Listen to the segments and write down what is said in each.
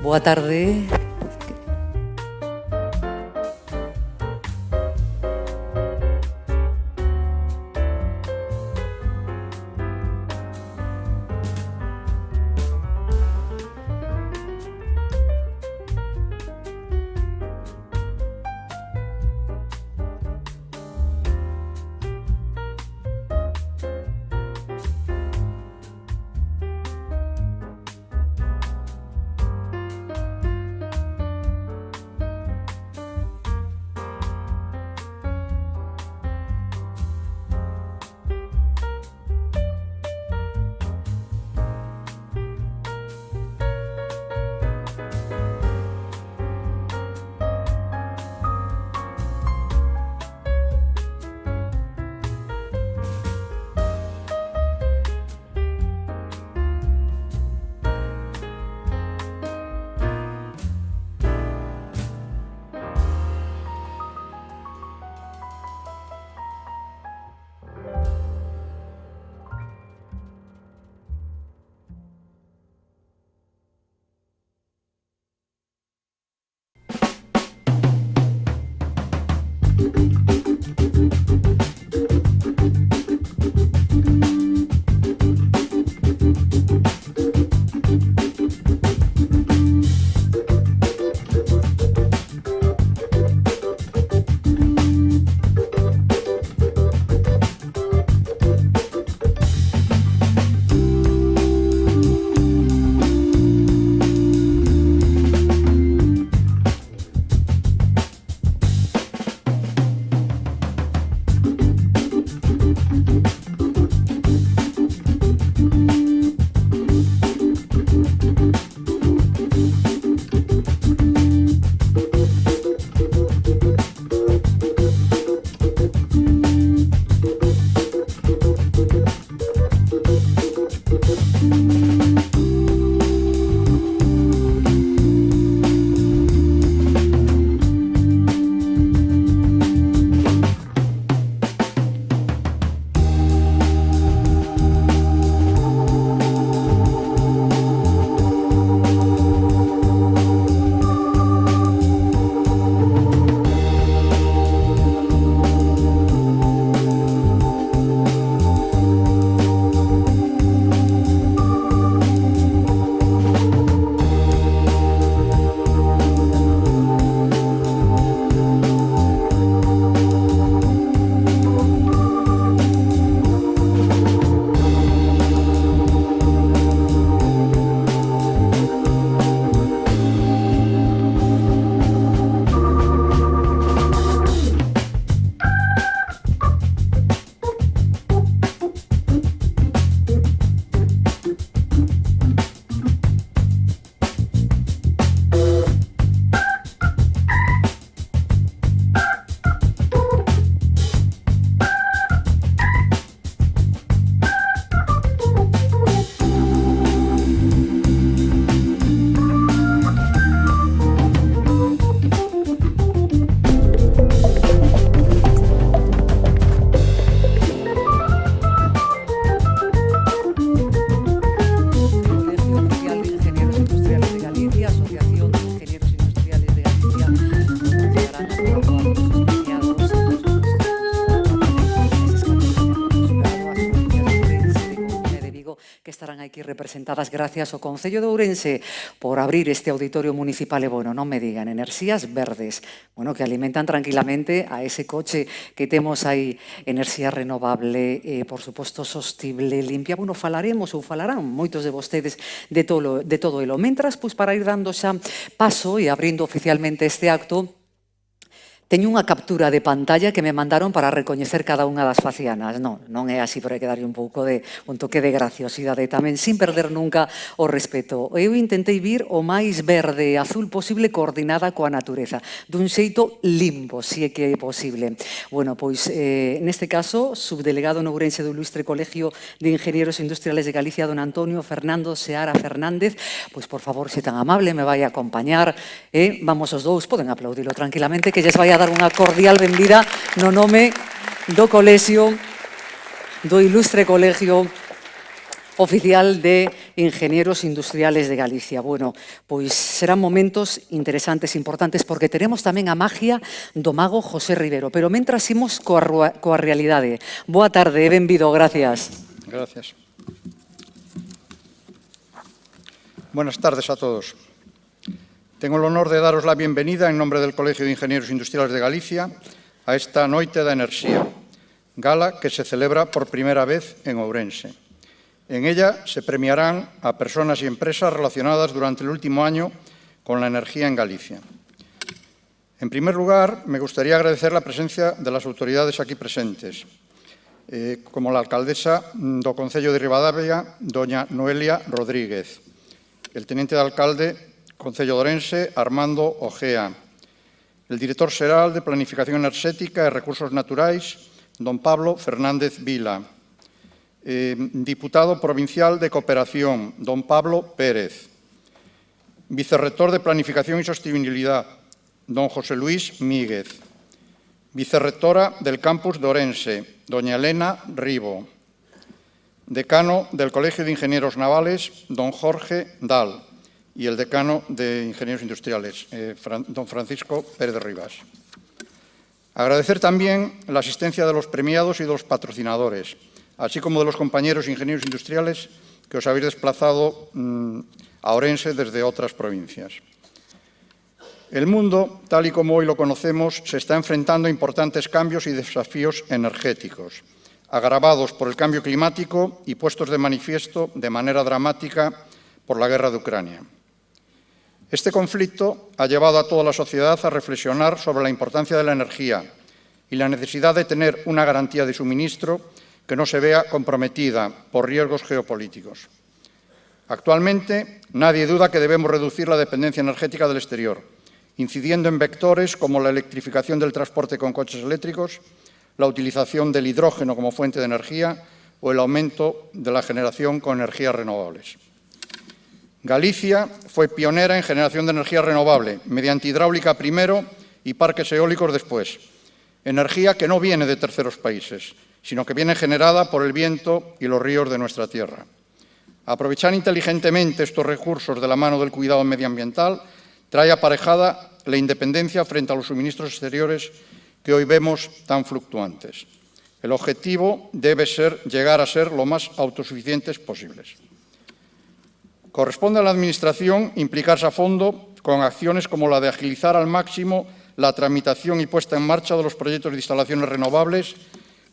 Boa tarde. Aquí representadas gracias ao Concello de Ourense por abrir este auditorio municipal e, bueno, non me digan, enerxías verdes, bueno, que alimentan tranquilamente a ese coche que temos aí, enerxía renovable, por suposto, sostible, limpia. Bueno, falaremos ou falarán moitos de vostedes de todo elo. Mentras, pois, para ir dando xa paso e abrindo oficialmente este acto, teño unha captura de pantalla que me mandaron para recoñecer cada unha das facianas. Non é así, pero hai que darlle un toque de graciosidade tamén, sin perder nunca o respeto. Eu intentei vir o máis verde e azul posible coordinada coa natureza, dun xeito limpo, se é que é posible. Bueno, pois, neste caso, subdelegado no Ourense do Ilustre Colegio de Ingenieros Industriales de Galicia, don Antonio Fernando Seara Fernández, pois, por favor, se tan amable, me vai a acompañar, vamos os dous, poden aplaudilo tranquilamente, que lles vai a dar unha cordial benvida no nome do colexio, do Ilustre Colegio oficial de Ingenieros Industriales de Galicia. Bueno, pois serán momentos interesantes, importantes, porque tenemos tamén a magia do mago José Rivero. Pero mentras imos coa realidade. Boa tarde e benvido, gracias. Gracias. Buenas tardes a todos. Tengo el honor de daros la bienvenida en nombre del Colegio de Ingenieros Industriales de Galicia a esta Noite da Enerxía, gala que se celebra por primera vez en Ourense. En ella se premiarán a personas y empresas relacionadas durante el último año con la energía en Galicia. En primer lugar, me gustaría agradecer la presencia de las autoridades aquí presentes, como la alcaldesa do Concello de Ribadavia, doña Noelia Rodríguez, el teniente de alcalde Concello de Ourense, Armando Ojea, el director xeral de Planificación Enerxética e Recursos Naturais, don Pablo Fernández Vila, diputado provincial de Cooperación, don Pablo Pérez, vicerrector de Planificación y Sostenibilidad, don José Luis Míguez, vicerrectora del campus de Ourense, doña Elena Ribo, decano del Colegio de Ingenieros Navales, don Jorge Dal, y el decano de Ingenieros Industriales, don Francisco Pérez de Rivas. Agradecer también la asistencia de los premiados y de los patrocinadores, así como de los compañeros ingenieros industriales que os habéis desplazado a Ourense desde otras provincias. El mundo, tal y como hoy lo conocemos, se está enfrentando a importantes cambios y desafíos energéticos, agravados por el cambio climático y puestos de manifiesto de manera dramática por la guerra de Ucrania. Este conflicto ha llevado a toda la sociedad a reflexionar sobre la importancia de la energía y la necesidad de tener una garantía de suministro que no se vea comprometida por riesgos geopolíticos. Actualmente, nadie duda que debemos reducir la dependencia energética del exterior, incidiendo en vectores como la electrificación del transporte con coches eléctricos, la utilización del hidrógeno como fuente de energía o el aumento de la generación con energías renovables. Galicia fue pionera en generación de energía renovable, mediante hidráulica primero y parques eólicos después. Energía que no viene de terceros países, sino que viene generada por el viento y los ríos de nuestra tierra. Aprovechar inteligentemente estos recursos de la mano del cuidado medioambiental trae aparejada la independencia frente a los suministros exteriores que hoy vemos tan fluctuantes. El objetivo debe ser llegar a ser lo más autosuficientes posibles. Corresponde a la Administración implicarse a fondo con acciones como la de agilizar al máximo la tramitación y puesta en marcha de los proyectos de instalaciones renovables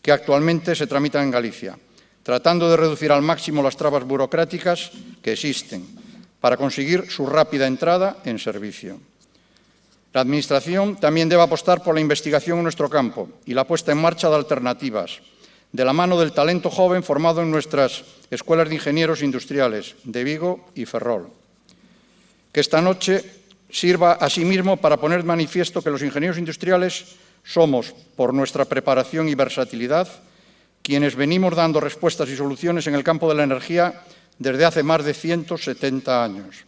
que actualmente se tramitan en Galicia, tratando de reducir al máximo las trabas burocráticas que existen para conseguir su rápida entrada en servicio. La Administración también debe apostar por la investigación en nuestro campo y la puesta en marcha de alternativas, de la mano del talento joven formado en nuestras escuelas de ingenieros industriales de Vigo y Ferrol. Que esta noche sirva asimismo para poner de manifiesto que los ingenieros industriales somos, por nuestra preparación y versatilidad, quienes venimos dando respuestas y soluciones en el campo de la energía desde hace más de 170 años.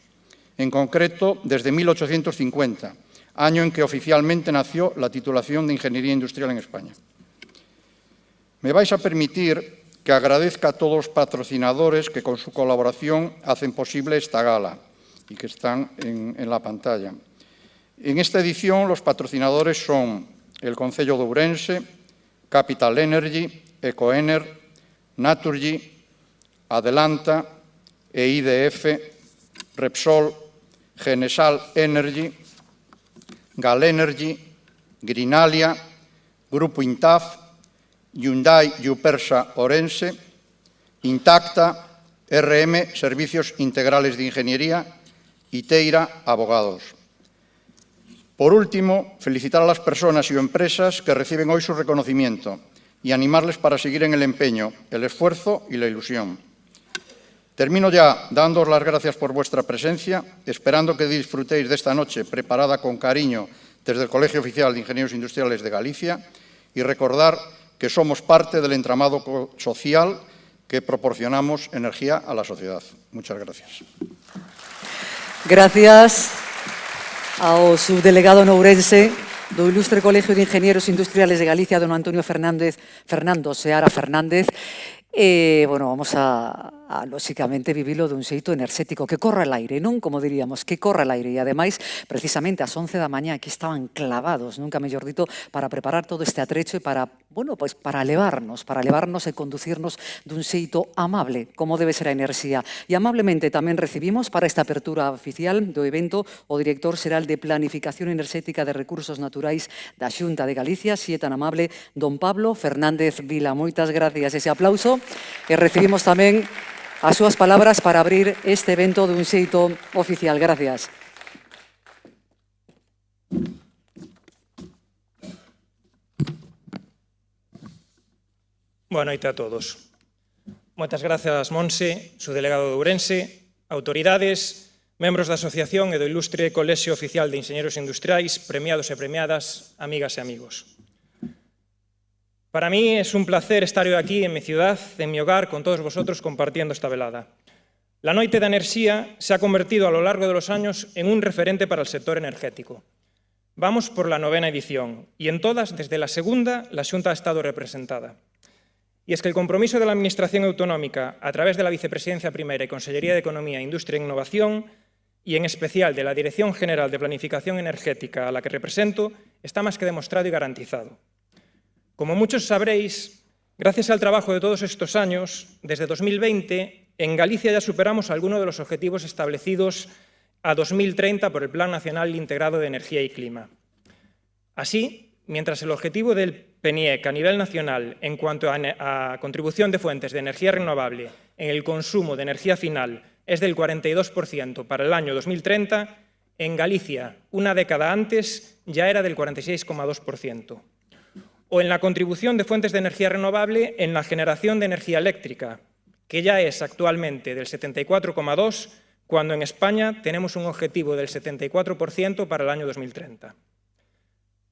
En concreto, desde 1850, año en que oficialmente nació la titulación de Ingeniería Industrial en España. Me vais a permitir que agradezca a todos los patrocinadores que con su colaboración hacen posible esta gala y que están en la pantalla. En esta edición los patrocinadores son el Concello de Ourense, Capital Energy, Ecoener, Naturgy, Adelanta, EIDF, Repsol, Genesal Energy, Gal Energy, Greenalia, Grupo Intaf, Hyundai Yupersa Ourense, Intacta, RM Servicios Integrales de Ingeniería y Teira Abogados. Por último, felicitar a las personas y empresas que reciben hoy su reconocimiento y animarles para seguir en el empeño, el esfuerzo y la ilusión. Termino ya dándoos las gracias por vuestra presencia, esperando que disfrutéis de esta noche preparada con cariño desde el Colegio Oficial de Ingenieros Industriales de Galicia y recordar que somos parte del entramado social que proporcionamos energía a la sociedad. Muchas gracias. Gracias ao subdelegado no Ourense do Ilustre Colegio de Ingenieros Industriales de Galicia, don Antonio Fernando Seara Fernández. Bueno, vamos a lóxicamente, vivilo dun xeito enerxético, que corra el aire, non? Como diríamos, que corra el aire. E, ademais, precisamente ás 11 da mañá aquí estaban clavados, nunca mellor dito, para preparar todo este atrecho e para, bueno, pois para levarnos e conducirnos dun xeito amable, como debe ser a enerxía. E amablemente tamén recibimos para esta apertura oficial do evento o director xeral de Planificación Enerxética de Recursos Naturais da Xunta de Galicia, si é tan amable, don Pablo Fernández Vila. Moitas gracias, ese aplauso. E recibimos tamén as súas palabras para abrir este evento dun xeito oficial. Gracias. Boa noite a todos. Moitas grazas, Monse, su delegado de Ourense, autoridades, membros da asociación e do ilustre Colexio Oficial de Enxeñeros Industriais, premiados e premiadas, amigas e amigos. Para mí es un placer estar hoy aquí en mi ciudad, en mi hogar, con todos vosotros compartiendo esta velada. La Noite da Enerxía se ha convertido a lo largo de los años en un referente para el sector energético. Vamos por la 9ª edición y en todas, desde la segunda, la Xunta ha estado representada. Y es que el compromiso de la Administración Autonómica, a través de la Vicepresidencia Primera y Consellería de Economía, Industria e Innovación, y en especial de la Dirección General de Planificación Energética a la que represento, está más que demostrado y garantizado. Como muchos sabréis, gracias al trabajo de todos estos años, desde 2020, en Galicia ya superamos algunos de los objetivos establecidos a 2030 por el Plan Nacional Integrado de Energía y Clima. Así, mientras el objetivo del PNIEC a nivel nacional en cuanto a contribución de fuentes de energía renovable en el consumo de energía final es del 42% para el año 2030, en Galicia, una década antes, ya era del 46,2%. O en la contribución de fuentes de energía renovable en la generación de energía eléctrica, que ya es actualmente del 74,2%, cuando en España tenemos un objetivo del 74% para el año 2030.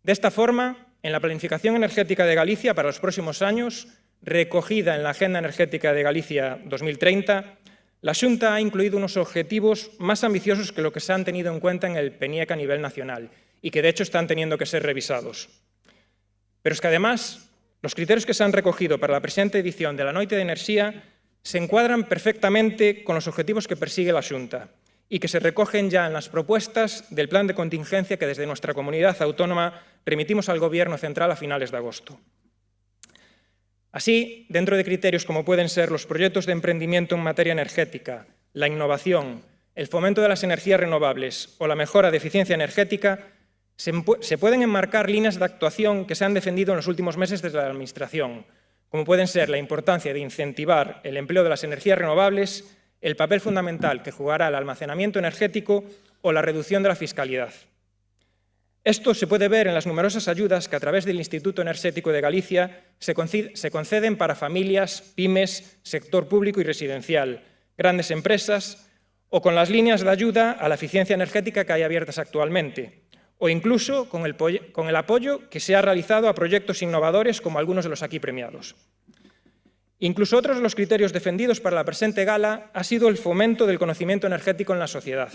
De esta forma, en la planificación energética de Galicia para los próximos años, recogida en la Agenda Energética de Galicia 2030, la Xunta ha incluido unos objetivos más ambiciosos que lo que se han tenido en cuenta en el PNIEC a nivel nacional y que de hecho están teniendo que ser revisados. Pero es que además, los criterios que se han recogido para la presente edición de la Noite de Enerxía se encuadran perfectamente con los objetivos que persigue la Xunta y que se recogen ya en las propuestas del plan de contingencia que desde nuestra comunidad autónoma remitimos al Gobierno central a finales de agosto. Así, dentro de criterios como pueden ser los proyectos de emprendimiento en materia energética, la innovación, el fomento de las energías renovables o la mejora de eficiencia energética, se pueden enmarcar líneas de actuación que se han defendido en los últimos meses desde la Administración, como pueden ser la importancia de incentivar el empleo de las energías renovables, el papel fundamental que jugará el almacenamiento energético o la reducción de la fiscalidad. Esto se puede ver en las numerosas ayudas que a través del Instituto Enerxético de Galicia se conceden para familias, pymes, sector público y residencial, grandes empresas o con las líneas de ayuda a la eficiencia energética que hay abiertas actualmente, o incluso con el apoyo que se ha realizado a proyectos innovadores como algunos de los aquí premiados. Incluso otros de los criterios defendidos para la presente gala ha sido el fomento del conocimiento energético en la sociedad,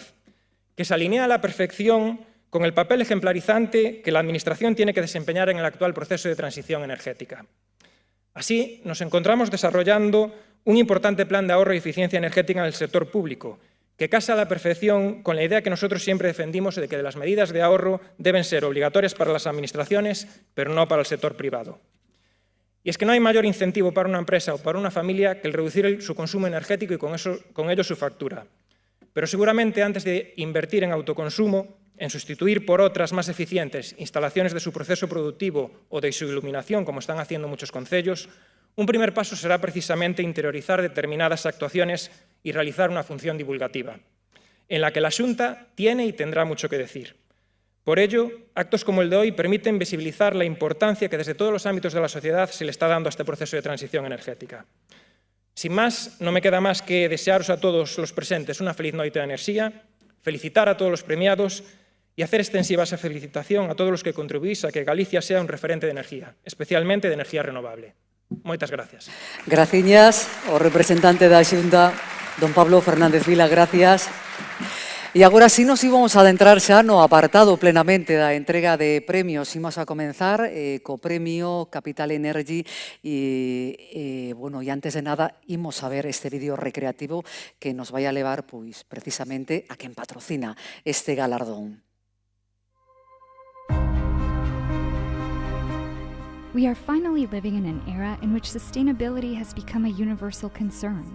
que se alinea a la perfección con el papel ejemplarizante que la Administración tiene que desempeñar en el actual proceso de transición energética. Así, nos encontramos desarrollando un importante plan de ahorro y eficiencia energética en el sector público, que casa a la perfección con la idea que nosotros siempre defendimos de que las medidas de ahorro deben ser obligatorias para las administraciones, pero no para el sector privado. Y es que no hay mayor incentivo para una empresa o para una familia que el reducir su consumo energético y con ello su factura. Pero seguramente antes de invertir en autoconsumo, en sustituir por otras más eficientes instalaciones de su proceso productivo o de su iluminación, como están haciendo muchos concellos, un primer paso será precisamente interiorizar determinadas actuaciones y realizar una función divulgativa, en la que la Xunta tiene y tendrá mucho que decir. Por ello, actos como el de hoy permiten visibilizar la importancia que desde todos los ámbitos de la sociedad se le está dando a este proceso de transición energética. Sin más, no me queda más que desearos a todos los presentes una feliz Noite de Enerxía, felicitar a todos los premiados y hacer extensiva esa felicitación a todos los que contribuís a que Galicia sea un referente de energía, especialmente de energía renovable. Moitas gracias. Graciñas ao representante da Xunta, don Pablo Fernández Vila, gracias. E agora sí nos íbamos a adentrar xa no apartado plenamente da entrega de premios. Imos a comenzar co premio Capital Energy e antes de nada imos a ver este vídeo recreativo que nos vai a levar pois precisamente a quen patrocina este galardón. We are finally living in an era in which sustainability has become a universal concern.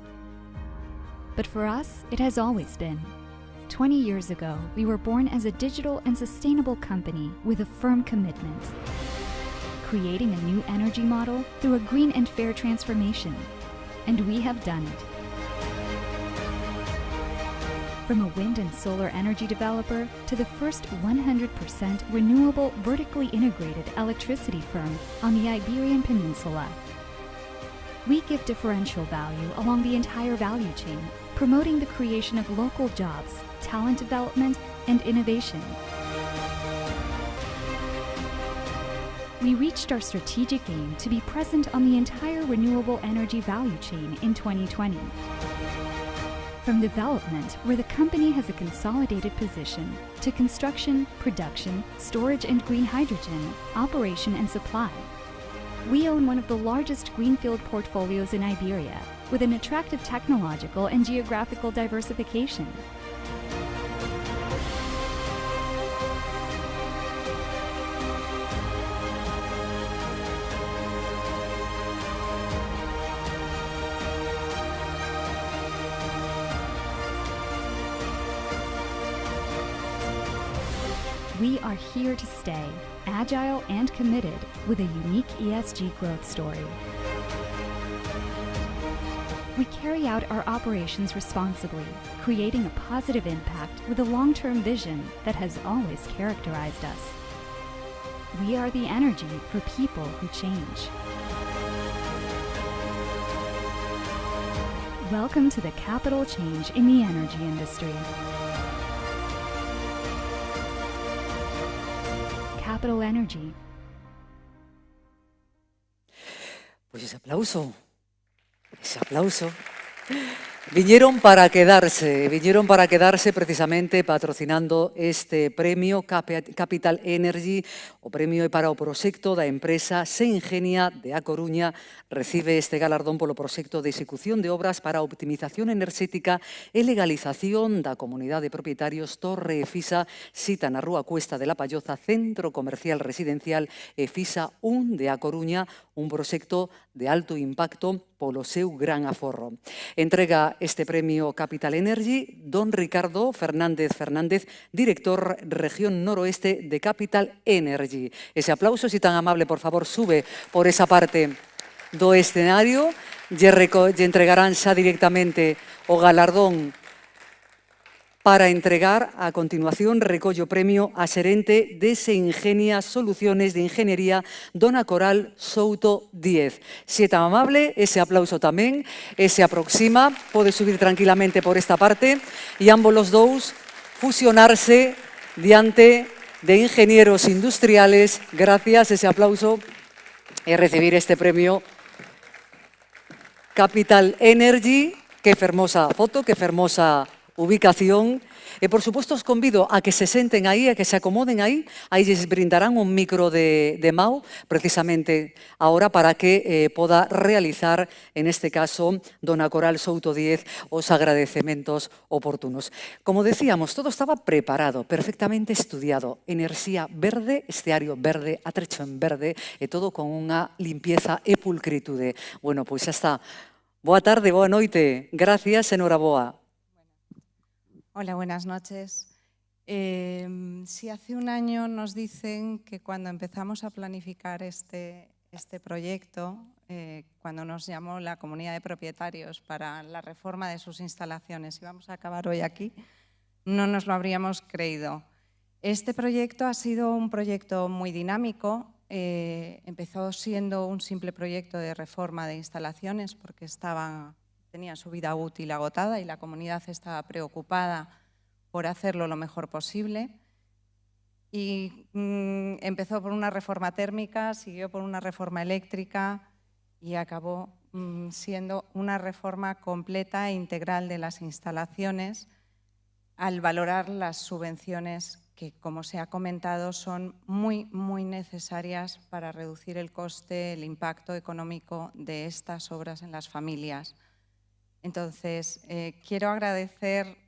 But for us, it has always been. 20 years ago, we were born as a digital and sustainable company with a firm commitment, creating a new energy model through a green and fair transformation. And we have done it. From a wind and solar energy developer to the first 100% renewable, vertically integrated electricity firm on the Iberian Peninsula. We give differential value along the entire value chain, promoting the creation of local jobs, talent development, and innovation. We reached our strategic aim to be present on the entire renewable energy value chain in 2020. From development, where the company has a consolidated position, to construction, production, storage and green hydrogen, operation and supply. We own one of the largest greenfield portfolios in Iberia, with an attractive technological and geographical diversification. We are here to stay, agile and committed, with a unique ESG growth story. We carry out our operations responsibly, creating a positive impact with a long-term vision that has always characterized us. We are the energy for people who change. Welcome to the capital change in the energy industry. Capital Energy. Pues ese aplauso. Vinieron para quedarse precisamente patrocinando este premio Capital Energy. O premio é para o proxecto da empresa Seingenia de A Coruña. Recibe este galardón polo proxecto de execución de obras para a optimización enerxética e legalización da comunidade de propietarios Torre Efisa, cita na Rúa Cuesta de la Palloza, Centro Comercial Residencial Efisa 1 de A Coruña, un proxecto de alto impacto polo seu gran aforro. Entrega este premio Capital Energy don Ricardo Fernández, director Región Noroeste de Capital Energy. Ese aplauso, si tan amable, por favor, sube por esa parte do escenario. Lle entregarán xa directamente o galardón. Para entregar, a continuación, recollo premio a xerente de Seingenia Soluciones de Ingeniería, dona Coral Souto Díez. Si é tan amable, ese aplauso tamén, se aproxima, pode subir tranquilamente por esta parte, e ambos los dous fusionarse diante de ingenieros industriales. Gracias, ese aplauso, e recibir este premio Capital Energy. Que fermosa foto, que fermosa ubicación. E, por suposto, os convido a que se senten aí, a que se acomoden aí. Aí lles brindarán un micro de Mau, precisamente ahora, para que poda realizar, en este caso, dona Coral Souto Díez, os agradecementos oportunos. Como decíamos, todo estaba preparado, perfectamente estudiado. Enerxía verde, esteario verde, atrecho en verde, e todo con unha limpieza e pulcritude. Bueno, pois xa está. Boa tarde, boa noite. Gracias, enhoraboa. Hola, buenas noches. Si hace un año nos dicen que cuando empezamos a planificar este proyecto, cuando nos llamó la comunidad de propietarios para la reforma de sus instalaciones, y vamos a acabar hoy aquí, no nos lo habríamos creído. Este proyecto ha sido un proyecto muy dinámico. Empezó siendo un simple proyecto de reforma de instalaciones porque tenía su vida útil agotada y la comunidad estaba preocupada por hacerlo lo mejor posible. Y empezó por una reforma térmica, siguió por una reforma eléctrica y acabó siendo una reforma completa e integral de las instalaciones al valorar las subvenciones que, como se ha comentado, son muy, muy necesarias para reducir el coste, el impacto económico de estas obras en las familias. Entonces, quiero agradecer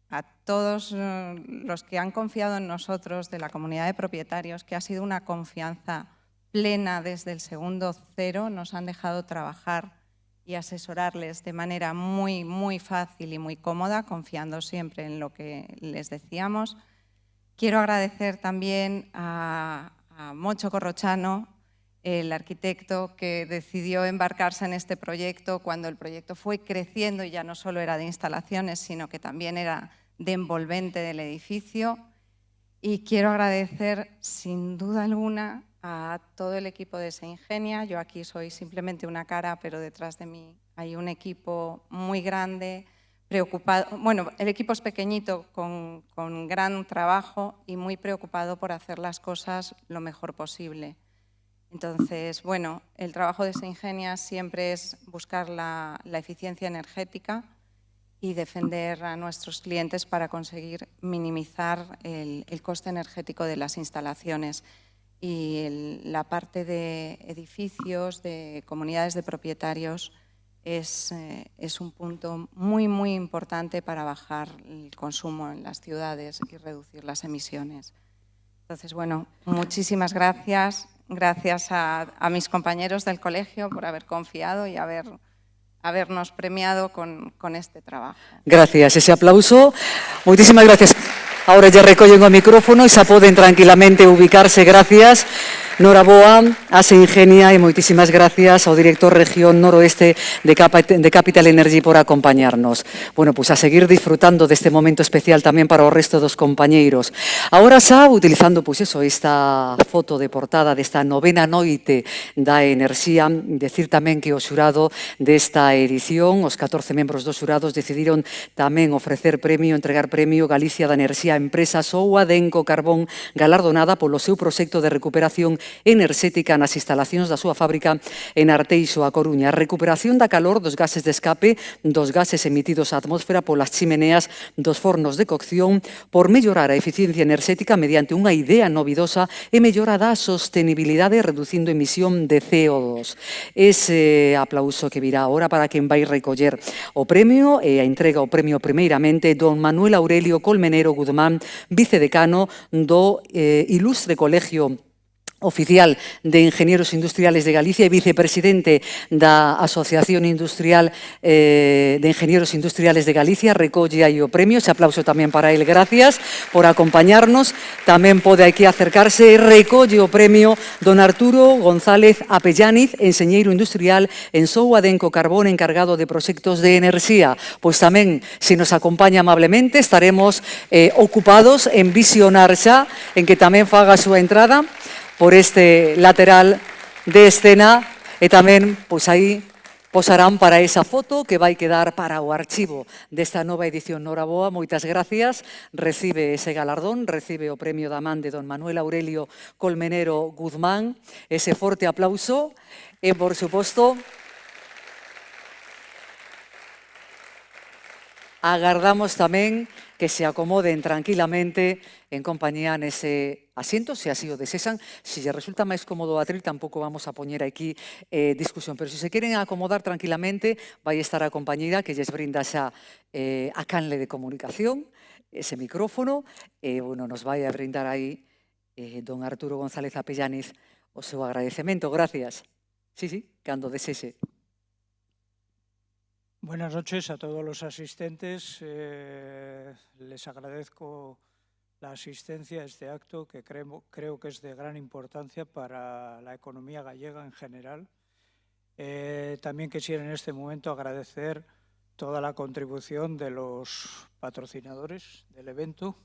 a todos los que han confiado en nosotros de la comunidad de propietarios, que ha sido una confianza plena desde el segundo cero. Nos han dejado trabajar y asesorarles de manera muy, muy fácil y muy cómoda, confiando siempre en lo que les decíamos. Quiero agradecer también a Mocho Corrochano, el arquitecto que decidió embarcarse en este proyecto cuando el proyecto fue creciendo y ya no solo era de instalaciones, sino que también era de envolvente del edificio. Y quiero agradecer, sin duda alguna, a todo el equipo de Se Ingenia. Yo aquí soy simplemente una cara, pero detrás de mí hay un equipo muy grande, preocupado. Bueno, el equipo es pequeñito, con gran trabajo y muy preocupado por hacer las cosas lo mejor posible. Entonces, bueno, el trabajo de Se Ingenia siempre es buscar la eficiencia energética y defender a nuestros clientes para conseguir minimizar el coste energético de las instalaciones. Y la parte de edificios, de comunidades de propietarios, es un punto muy, muy importante para bajar el consumo en las ciudades y reducir las emisiones. Entonces, bueno, muchísimas gracias. Gracias a mis compañeros del colegio por haber confiado y habernos premiado con este trabajo. Gracias, ese aplauso. Muchísimas gracias. Ahora ya recollen o micrófono e xa poden tranquilamente ubicarse. Gracias. Noraboa, a Se Ingenia e moitísimas gracias ao director región noroeste de Capital Energy por acompañarnos. Bueno, pues a seguir disfrutando deste momento especial tamén para o resto dos compañeiros. Ahora xa, utilizando pues eso, esta foto de portada desta novena noite da enerxía, decir tamén que o xurado desta edición, os 14 membros dos xurados decidiron tamén ofrecer premio, entregar premio Galicia da Enerxía a empresa Souadenco Carbón, galardonada polo seu proxecto de recuperación enerxética nas instalacións da súa fábrica en Arteixo, a Coruña. A recuperación da calor dos gases de escape, dos gases emitidos á atmósfera polas chimeneas dos fornos de cocción, por mellorar a eficiencia enerxética mediante unha idea novidosa e mellora da sostenibilidade reducindo emisión de CO2. Ese aplauso que virá ahora para quen vai recoller o premio e a entrega o premio primeiramente don Manuel Aurelio Colmenero Guzmán, vicedecano do Ilustre Colegio Oficial de Ingenieros Industriales de Galicia e vicepresidente da Asociación Industrial de Ingenieros Industriales de Galicia. Recolle aí o premio, ese aplauso tamén para él. Gracias por acompañarnos. Tamén pode aquí acercarse e recolle o premio don Arturo González Apellániz, enxeñeiro industrial en Souadenco Carbón, encargado de proxectos de enerxía. Pois tamén, se nos acompaña amablemente, estaremos ocupados en visionar xa, en que tamén faga a súa entrada por este lateral de escena e tamén, pois aí, posarán para esa foto que vai quedar para o archivo desta nova edición. Noraboa, moitas gracias. Recibe ese galardón, recibe o premio da man de don Manuel Aurelio Colmenero Guzmán. Ese forte aplauso e, por suposto, agardamos tamén que se acomoden tranquilamente en compañía nese asiento, se así o desesan. Se lle resulta máis cómodo atril, tampouco vamos a poñer aquí discusión, pero se se queren acomodar tranquilamente, vai estar a compañeira que lles brinda xa a canle de comunicación, ese micrófono, e, bueno, nos vai a brindar aí don Arturo González Apellániz o seu agradecemento. Gracias. Sí, cando desese. Buenas noches a todos los asistentes. Les agradezco la asistencia a este acto que creo que es de gran importancia para la economía gallega en general. También quisiera en este momento agradecer toda la contribución de los patrocinadores del evento,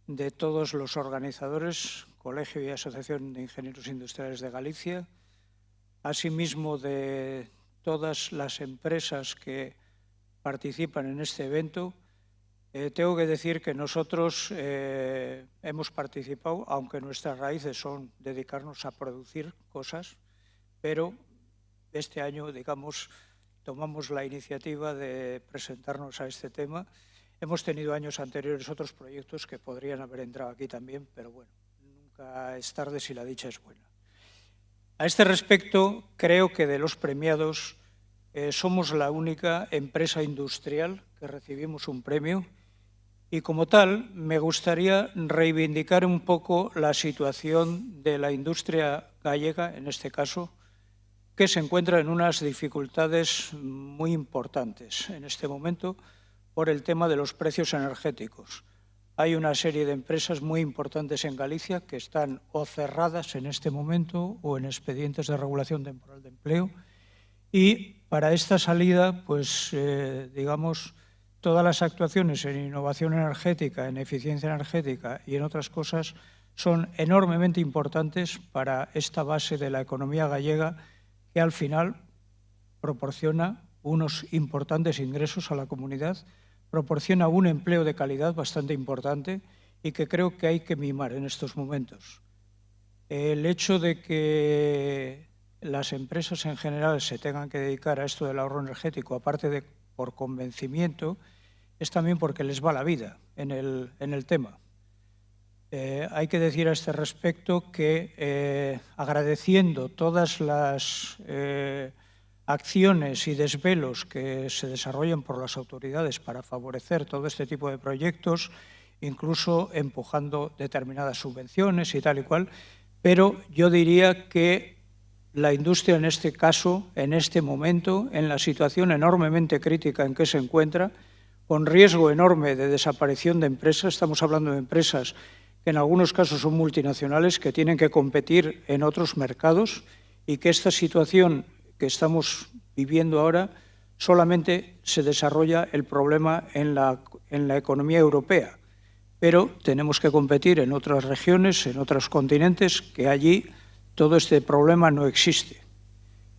de todos los organizadores, Colegio y Asociación de Ingenieros Industriales de Galicia, asimismo de todas las empresas que participan en este evento. Tengo que decir que nosotros hemos participado, aunque nuestras raíces son dedicarnos a producir cosas, pero este año, digamos, tomamos la iniciativa de presentarnos a este tema Hemos tenido años anteriores otros proyectos que podrían haber entrado aquí también, pero bueno, nunca es tarde si la dicha es buena. A este respecto, creo que de los premiados somos la única empresa industrial que recibimos un premio y como tal me gustaría reivindicar un poco la situación de la industria gallega, en este caso, que se encuentra en unas dificultades muy importantes en este momento por el tema de los precios energéticos. Hay una serie de empresas muy importantes en Galicia que están o cerradas en este momento o en expedientes de regulación temporal de empleo y para esta salida, pues digamos, todas las actuaciones en innovación energética, en eficiencia energética y en otras cosas son enormemente importantes para esta base de la economía gallega que al final proporciona unos importantes ingresos a la comunidad, proporciona un empleo de calidad bastante importante y que creo que hay que mimar en estos momentos. El hecho de que las empresas en general se tengan que dedicar a esto del ahorro energético, aparte de por convencimiento, es también porque les va la vida en el tema. Hay que decir a este respecto que agradeciendo todas las acciones y desvelos que se desarrollan por las autoridades para favorecer todo este tipo de proyectos, incluso empujando determinadas subvenciones y tal y cual, pero yo diría que la industria en este caso, en este momento, en la situación enormemente crítica en que se encuentra, con riesgo enorme de desaparición de empresas, estamos hablando de empresas que en algunos casos son multinacionales, que tienen que competir en otros mercados y que esta situación que estamos viviendo ahora solamente se desarrolla el problema en la economía europea, pero tenemos que competir en otras regiones, en otros continentes, que allí todo este problema no existe.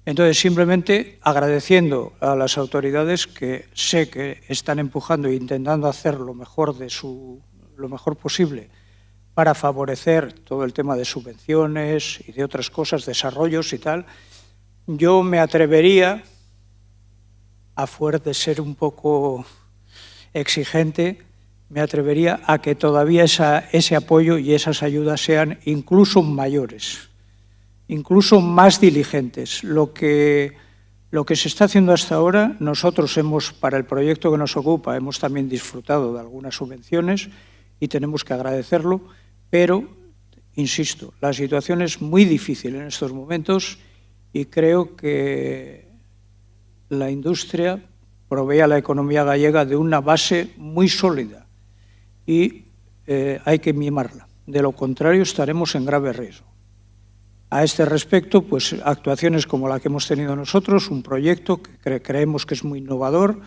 Entonces, simplemente agradeciendo a las autoridades que sé que están empujando e intentando hacer lo mejor posible para favorecer todo el tema de subvenciones y de otras cosas, desarrollos y tal, yo me atrevería, a fuerza de ser un poco exigente, me atrevería a que todavía ese apoyo y esas ayudas sean incluso mayores, incluso más diligentes. Lo que se está haciendo hasta ahora, nosotros para el proyecto que nos ocupa, hemos también disfrutado de algunas subvenciones y tenemos que agradecerlo, pero, insisto, la situación es muy difícil en estos momentos y creo que la industria provee a la economía gallega de una base muy sólida y hay que mimarla. De lo contrario, estaremos en grave riesgo. A este respecto, pues actuaciones como la que hemos tenido nosotros, un proyecto que creemos que es muy innovador,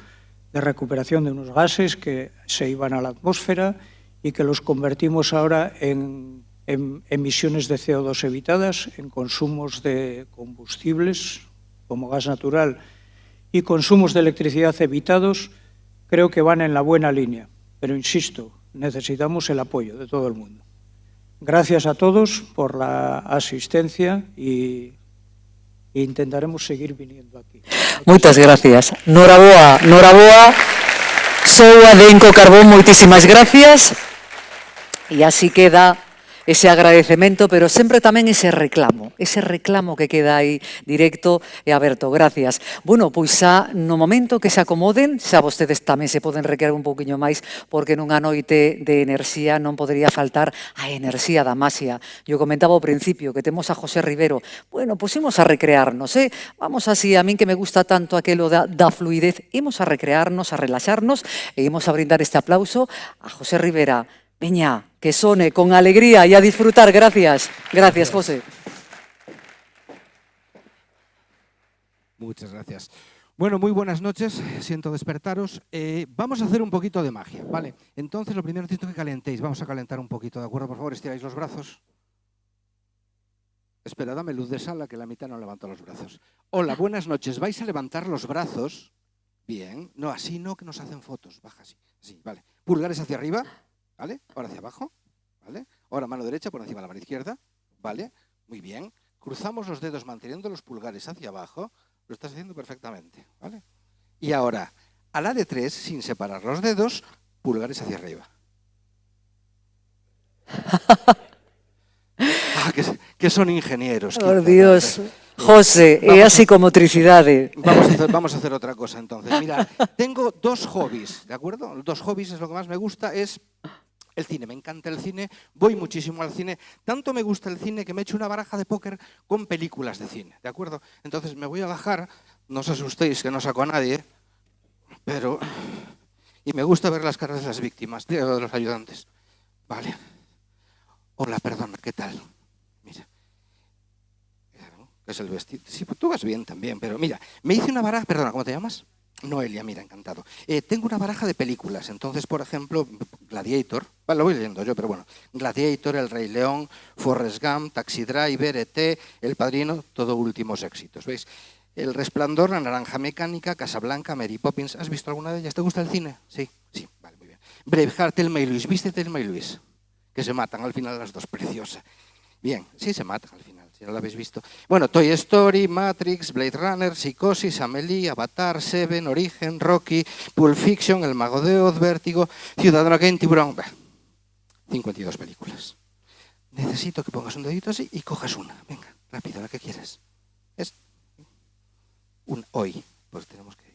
de recuperación de unos gases que se iban a la atmósfera y que los convertimos ahora en emisiones de CO2 evitadas, en consumos de combustibles como gas natural y consumos de electricidad evitados, creo que van en la buena línea. Pero insisto, necesitamos el apoyo de todo el mundo. Gracias a todos por la asistencia y intentaremos seguir viniendo aquí. Muchas gracias. Noraboa, Soua de Inco Carbón, moitísimas gracias. E así queda ese agradecemento, pero sempre tamén ese reclamo que queda aí directo e aberto. Gracias. Bueno, pois xa no momento que se acomoden, xa vostedes tamén se poden recrear un pouquiño máis, porque nunha noite de enerxía non podería faltar a enerxía da Maxia. Eu comentaba ao principio que temos a José Rivero. Bueno, pois imos a recrearnos, Vamos así, a min que me gusta tanto aquelo da fluidez, imos a recrearnos, a relaxarnos e imos a brindar este aplauso a José Rivera. Veña, que sone con alegría y a disfrutar. Gracias. Gracias, José. Muchas gracias. Bueno, muy buenas noches. Siento despertaros. Vamos a hacer un poquito de magia, ¿vale? Entonces, lo primero necesito que calentéis. Vamos a calentar un poquito, ¿de acuerdo? Por favor, estiráis los brazos. Espera, dame luz de sala, que la mitad no levanta los brazos. Hola, buenas noches. ¿Vais a levantar los brazos? Bien. No, así no, que nos hacen fotos. Baja así. Así, vale. Pulgares hacia arriba. ¿Vale? Ahora hacia abajo, ¿vale? Ahora mano derecha por encima de la mano izquierda, ¿vale? Muy bien. Cruzamos los dedos manteniendo los pulgares hacia abajo. Lo estás haciendo perfectamente, ¿vale? Y ahora, a la de 3, sin separar los dedos, Pulgares hacia arriba. Que son ingenieros. Por Dios. José, é a psicomotricidade. Vamos a hacer otra cosa entonces. Mira, tengo dos hobbies, ¿de acuerdo? Dos hobbies es lo que más me gusta, es el cine. Me encanta el cine, voy muchísimo al cine. Tanto me gusta el cine que me he hecho una baraja de póker con películas de cine, ¿de acuerdo? Entonces me voy a bajar, no os asustéis que no saco a nadie, pero... Y me gusta ver las caras de las víctimas, de los ayudantes. Vale. Hola, perdona, ¿qué tal? Mira. ¿Qué es el vestido? Sí, pues tú vas bien también, pero mira, me hice una baraja... Perdona, ¿cómo te llamas? Noelia, mira, encantado. Tengo una baraja de películas, entonces, por ejemplo, Gladiator, vale, lo voy leyendo yo, pero bueno, Gladiator, El Rey León, Forrest Gump, Taxi Driver, E.T., El Padrino, todo últimos éxitos, ¿veis? El Resplandor, La Naranja Mecánica, Casablanca, Mary Poppins. ¿Has visto alguna de ellas? ¿Te gusta el cine? Sí, sí, vale, muy bien. Braveheart, Thelma y Luis. ¿Viste Thelma y Luis? Que se matan al final las dos, preciosa. Bien, sí se matan al final, si no la habéis visto. Bueno, Toy Story, Matrix, Blade Runner, Psicosis, Amelie, Avatar, Seven, Origen, Rocky, Pulp Fiction, El Mago de Oz, Vértigo, Ciudadano Kane, Tiburón. 52 películas. Necesito que pongas un dedito así y cojas una. Venga, rápido, la que quieres. Es hoy, pues tenemos que ir.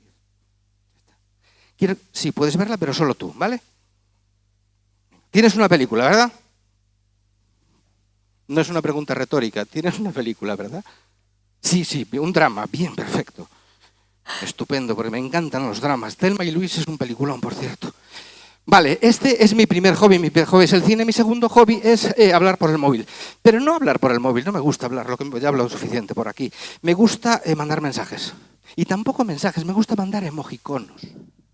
Quiero, sí, puedes verla, pero solo tú, ¿vale? Tienes una película, ¿verdad? No es una pregunta retórica, tienes una película, ¿verdad? Sí, sí, un drama, bien, perfecto. Estupendo, porque me encantan los dramas. Thelma y Luis es un peliculón, por cierto. Vale, este es mi primer hobby es el cine. Mi segundo hobby es hablar por el móvil. Pero no hablar por el móvil, no me gusta hablar, lo que ya he hablado suficiente por aquí. Me gusta mandar mensajes. Y tampoco mensajes, me gusta mandar emojiconos,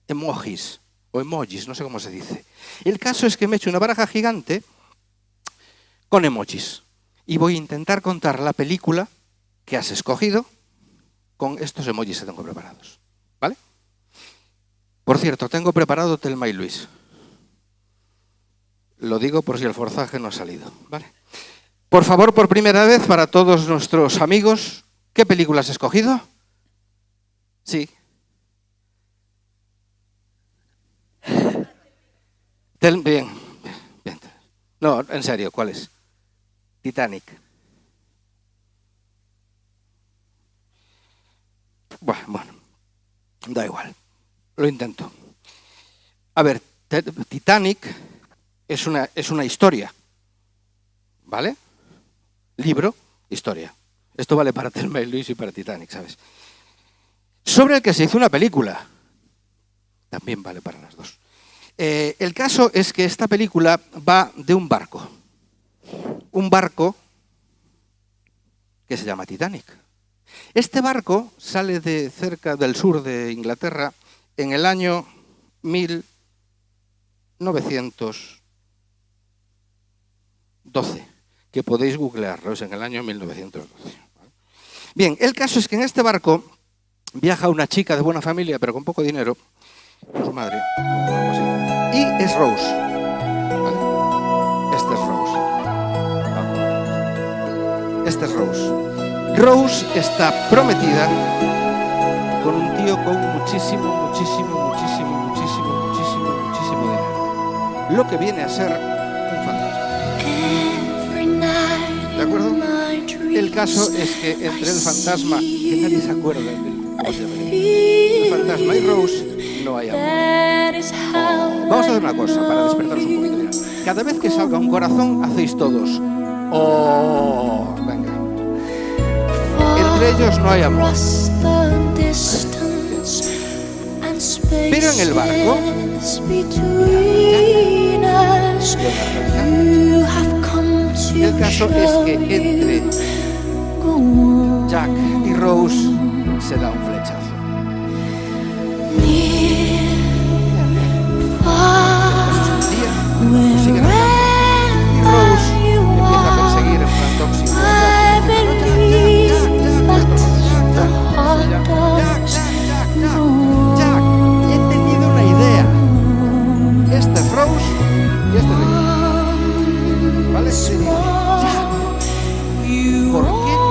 emojis o emojis, no sé cómo se dice. El caso es que me he hecho una baraja gigante con emojis. Y voy a intentar contar la película que has escogido con estos emojis que tengo preparados. ¿Vale? Por cierto, tengo preparado Thelma y Luis. Lo digo por si el forzaje no ha salido, ¿vale? Por favor, por primera vez, para todos nuestros amigos, ¿qué película has escogido? Sí. Bien. No, en serio, ¿cuál es? Titanic. Bueno, da igual. Lo intento. A ver, Titanic es una historia, ¿vale? Libro, historia. Esto vale para Thelma y Luis y para Titanic, ¿sabes? Sobre el que se hizo una película. También vale para las dos. El caso es que esta película va de un barco. Un barco que se llama Titanic. Este barco sale de cerca del sur de Inglaterra en el año 1912, que podéis googlearlo, es en el año 1912. Bien, el caso es que en este barco viaja una chica de buena familia, pero con poco dinero, con su madre, y es Rose. ¿Vale? Esta es Rose. Esta es Rose. Rose está prometida con un tío con muchísimo dinero. Lo que viene a ser un fantasma. ¿De acuerdo? El caso es que entre el fantasma, que nadie se acuerda el fantasma y Rose, no hay amor. Vamos a hacer una cosa para despertaros un poquito. Mira. Cada vez que salga un corazón, hacéis todos. ¡Oh! Venga. Entre ellos no hay amor. Pero en el barco, el caso es que entre Jack y Rose se da un flechazo. Consiguen y Rose empieza a perseguir en plan tóxico. Jack, he tenido una idea. Esta es Rose y esta es Jack. ¿Vale? Se dice, Jack, ¿por qué no?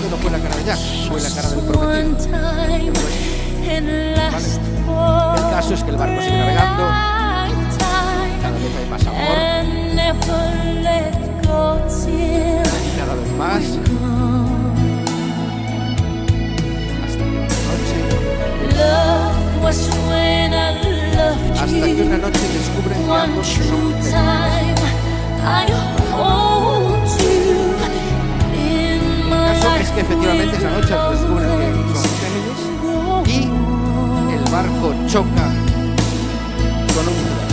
que no fue la cara de Jack, fue la cara del prometido. ¿Vale? El caso es que el barco sigue navegando, cada vez hay más amor, y cada vez más, hasta que una noche descubren que ambos son felices. El caso es que efectivamente esa noche descubren que son Géminis y el barco choca con un iceberg.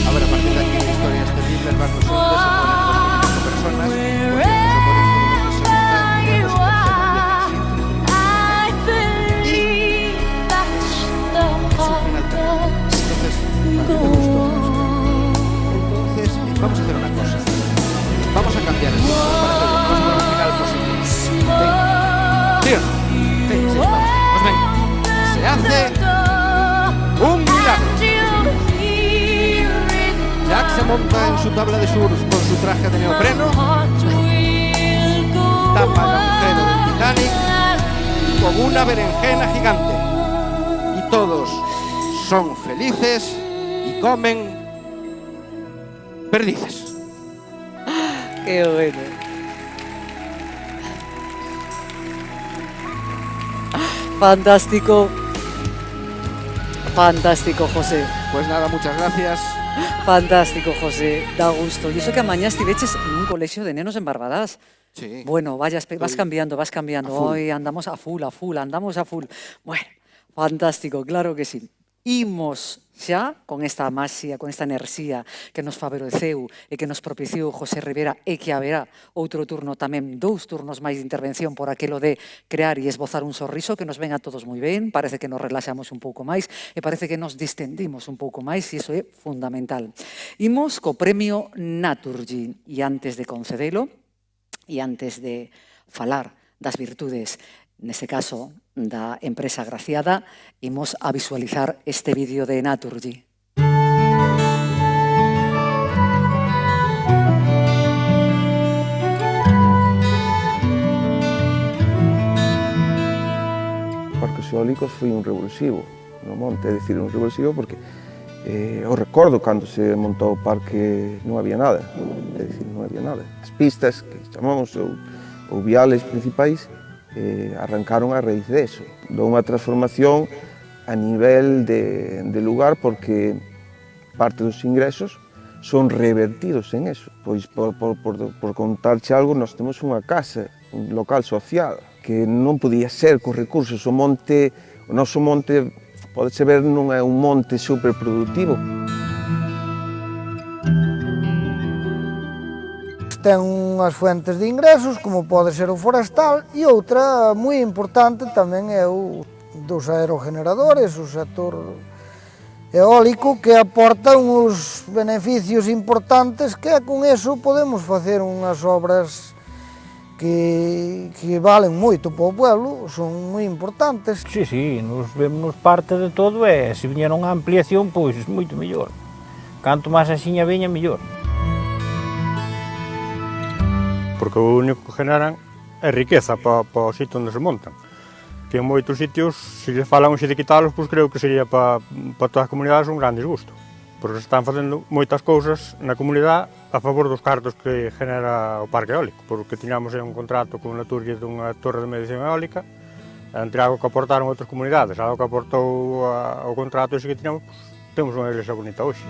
Ahora, a partir de aquí la historia es terrible, el barco se hunde, se mueren 25 personas, se mueren todos los de segunda, y los entonces, vamos a hacer una cosa. Vamos a cambiar el título para que vamos a ver un final positivo. ¿Sí o no? Sí, vamos. Pues venga. Se hace un milagro. Jack se monta en su tabla de surf con su traje de neopreno, tapa el agujero del Titanic con una berenjena gigante. Y todos son felices y comen perdices. Qué bueno. Fantástico. Fantástico, José. Pues nada, muchas gracias. Fantástico, José. Da gusto. Y eso que mañana estiveches en un colegio de nenos en Barbadas. Sí. Bueno, vas cambiando, vas cambiando. Hoy andamos a full, andamos a full. Bueno, fantástico, claro que sí. Imos xa con esta maxia, con esta enerxía que nos favoreceu e que nos propiciou José Rivera e que haberá outro turno tamén, 2 turnos máis de intervención por aquilo de crear e esbozar un sorriso que nos ven a todos moi ben, parece que nos relaxamos un pouco máis e parece que nos distendimos un pouco máis e iso é fundamental. Imos co premio Naturgy e antes de concedelo e antes de falar das virtudes neste caso, da empresa agraciada, imos a visualizar este vídeo de Naturgy. Parques eólicos foi un revulsivo no monte, é dicir, un revulsivo porque eu recordo cando se montou o parque non había nada, é dicir, non había nada. As pistas que chamamos ou viales principais arrancaron a raíz de eso, de unha transformación a nivel de lugar porque parte dos ingresos son revertidos en eso. Pois por contarche algo, nós temos unha casa, un local social, que non podía ser con recursos. O noso monte, podese ver, non é un monte superproductivo. Ten unhas fuentes de ingresos, como pode ser o forestal, e outra moi importante tamén é o dos aerogeneradores, o sector eólico, que aporta uns beneficios importantes que con eso podemos facer unhas obras que valen moito para o pueblo, son moi importantes. Sí, nos vemos parte de todo e se viñera unha ampliación, pois moito mellor. Canto máis axiña veña, mellor. Porque o único que generan é riqueza para o sitio onde se montan. Que en moitos sitios, se lles falan hoxe de quitalos, pois creo que sería para todas as comunidades un gran disgusto. Porque se están facendo moitas cousas na comunidade a favor dos cartos que genera o parque eólico. Porque tiñamos un contrato con Naturgy dunha torre de medición eólica, entre algo que aportaron outras comunidades, algo que aportou o contrato ese que tiñamos, pois, temos unha iglesia bonita hoxe.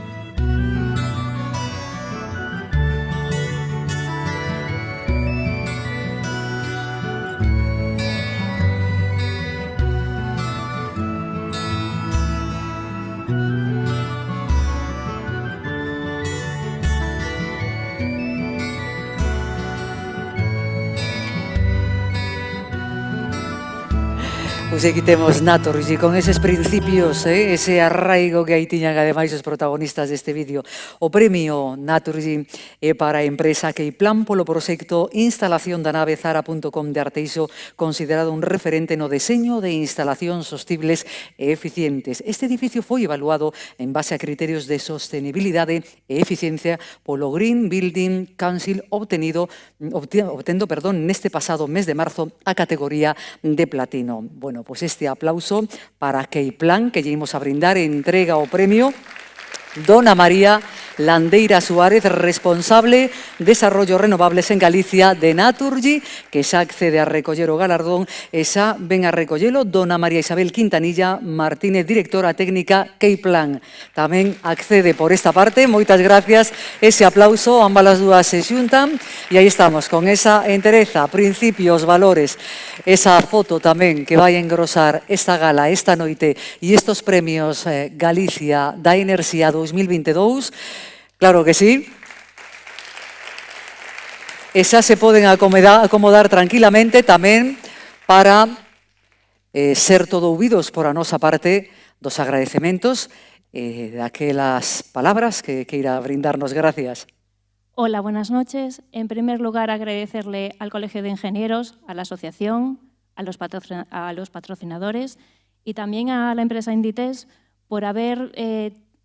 Pois aquí temos Naturgy con eses principios, ese arraigo que aí tiñan ademais os protagonistas deste vídeo. O premio Naturgy é para a empresa Keyplan polo proxecto Instalación da nave Zara.com de Arteixo, considerado un referente no deseño de instalacións sostibles e eficientes. Este edificio foi evaluado en base a criterios de sostenibilidade e eficiencia polo Green Building Council obtendo neste pasado mes de marzo a categoría de platino. Bueno, pues este aplauso para Keyplan, que lle imos a brindar, entrega o premio Dona María Landeira Suárez, responsable de Desarrollo Renovables en Galicia de Naturgy, que xa accede a recoller o galardón, e xa ven a recollelo Dona María Isabel Quintanilla Martínez, directora técnica Keyplan. Tamén accede por esta parte, moitas gracias, ese aplauso, ambas as dúas se xuntan, e aí estamos, con esa entereza, principios, valores, esa foto tamén que vai engrosar esta gala, esta noite, e estos premios Galicia da Enerxía 2022, claro que sí. E xa se poden acomodar tranquilamente tamén para ser todo ouvidos por a nosa parte dos agradecementos daquelas palabras que queira brindarnos. Gracias. Hola, buenas noches. En primer lugar, agradecerle al Colegio de Ingenieros, a la asociación, a los patrocinadores y también a la empresa Inditex por haber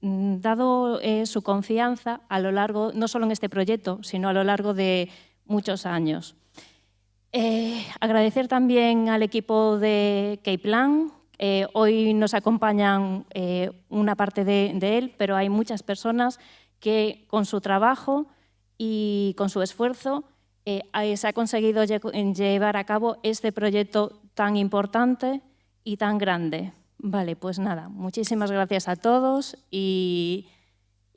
dado su confianza a lo largo, no solo en este proyecto, sino a lo largo de muchos años. Agradecer también al equipo de Keyplan. Hoy nos acompañan una parte de él, pero hay muchas personas que con su trabajo y con su esfuerzo se ha conseguido llevar a cabo este proyecto tan importante y tan grande. Vale, pues nada, muchísimas gracias a todos y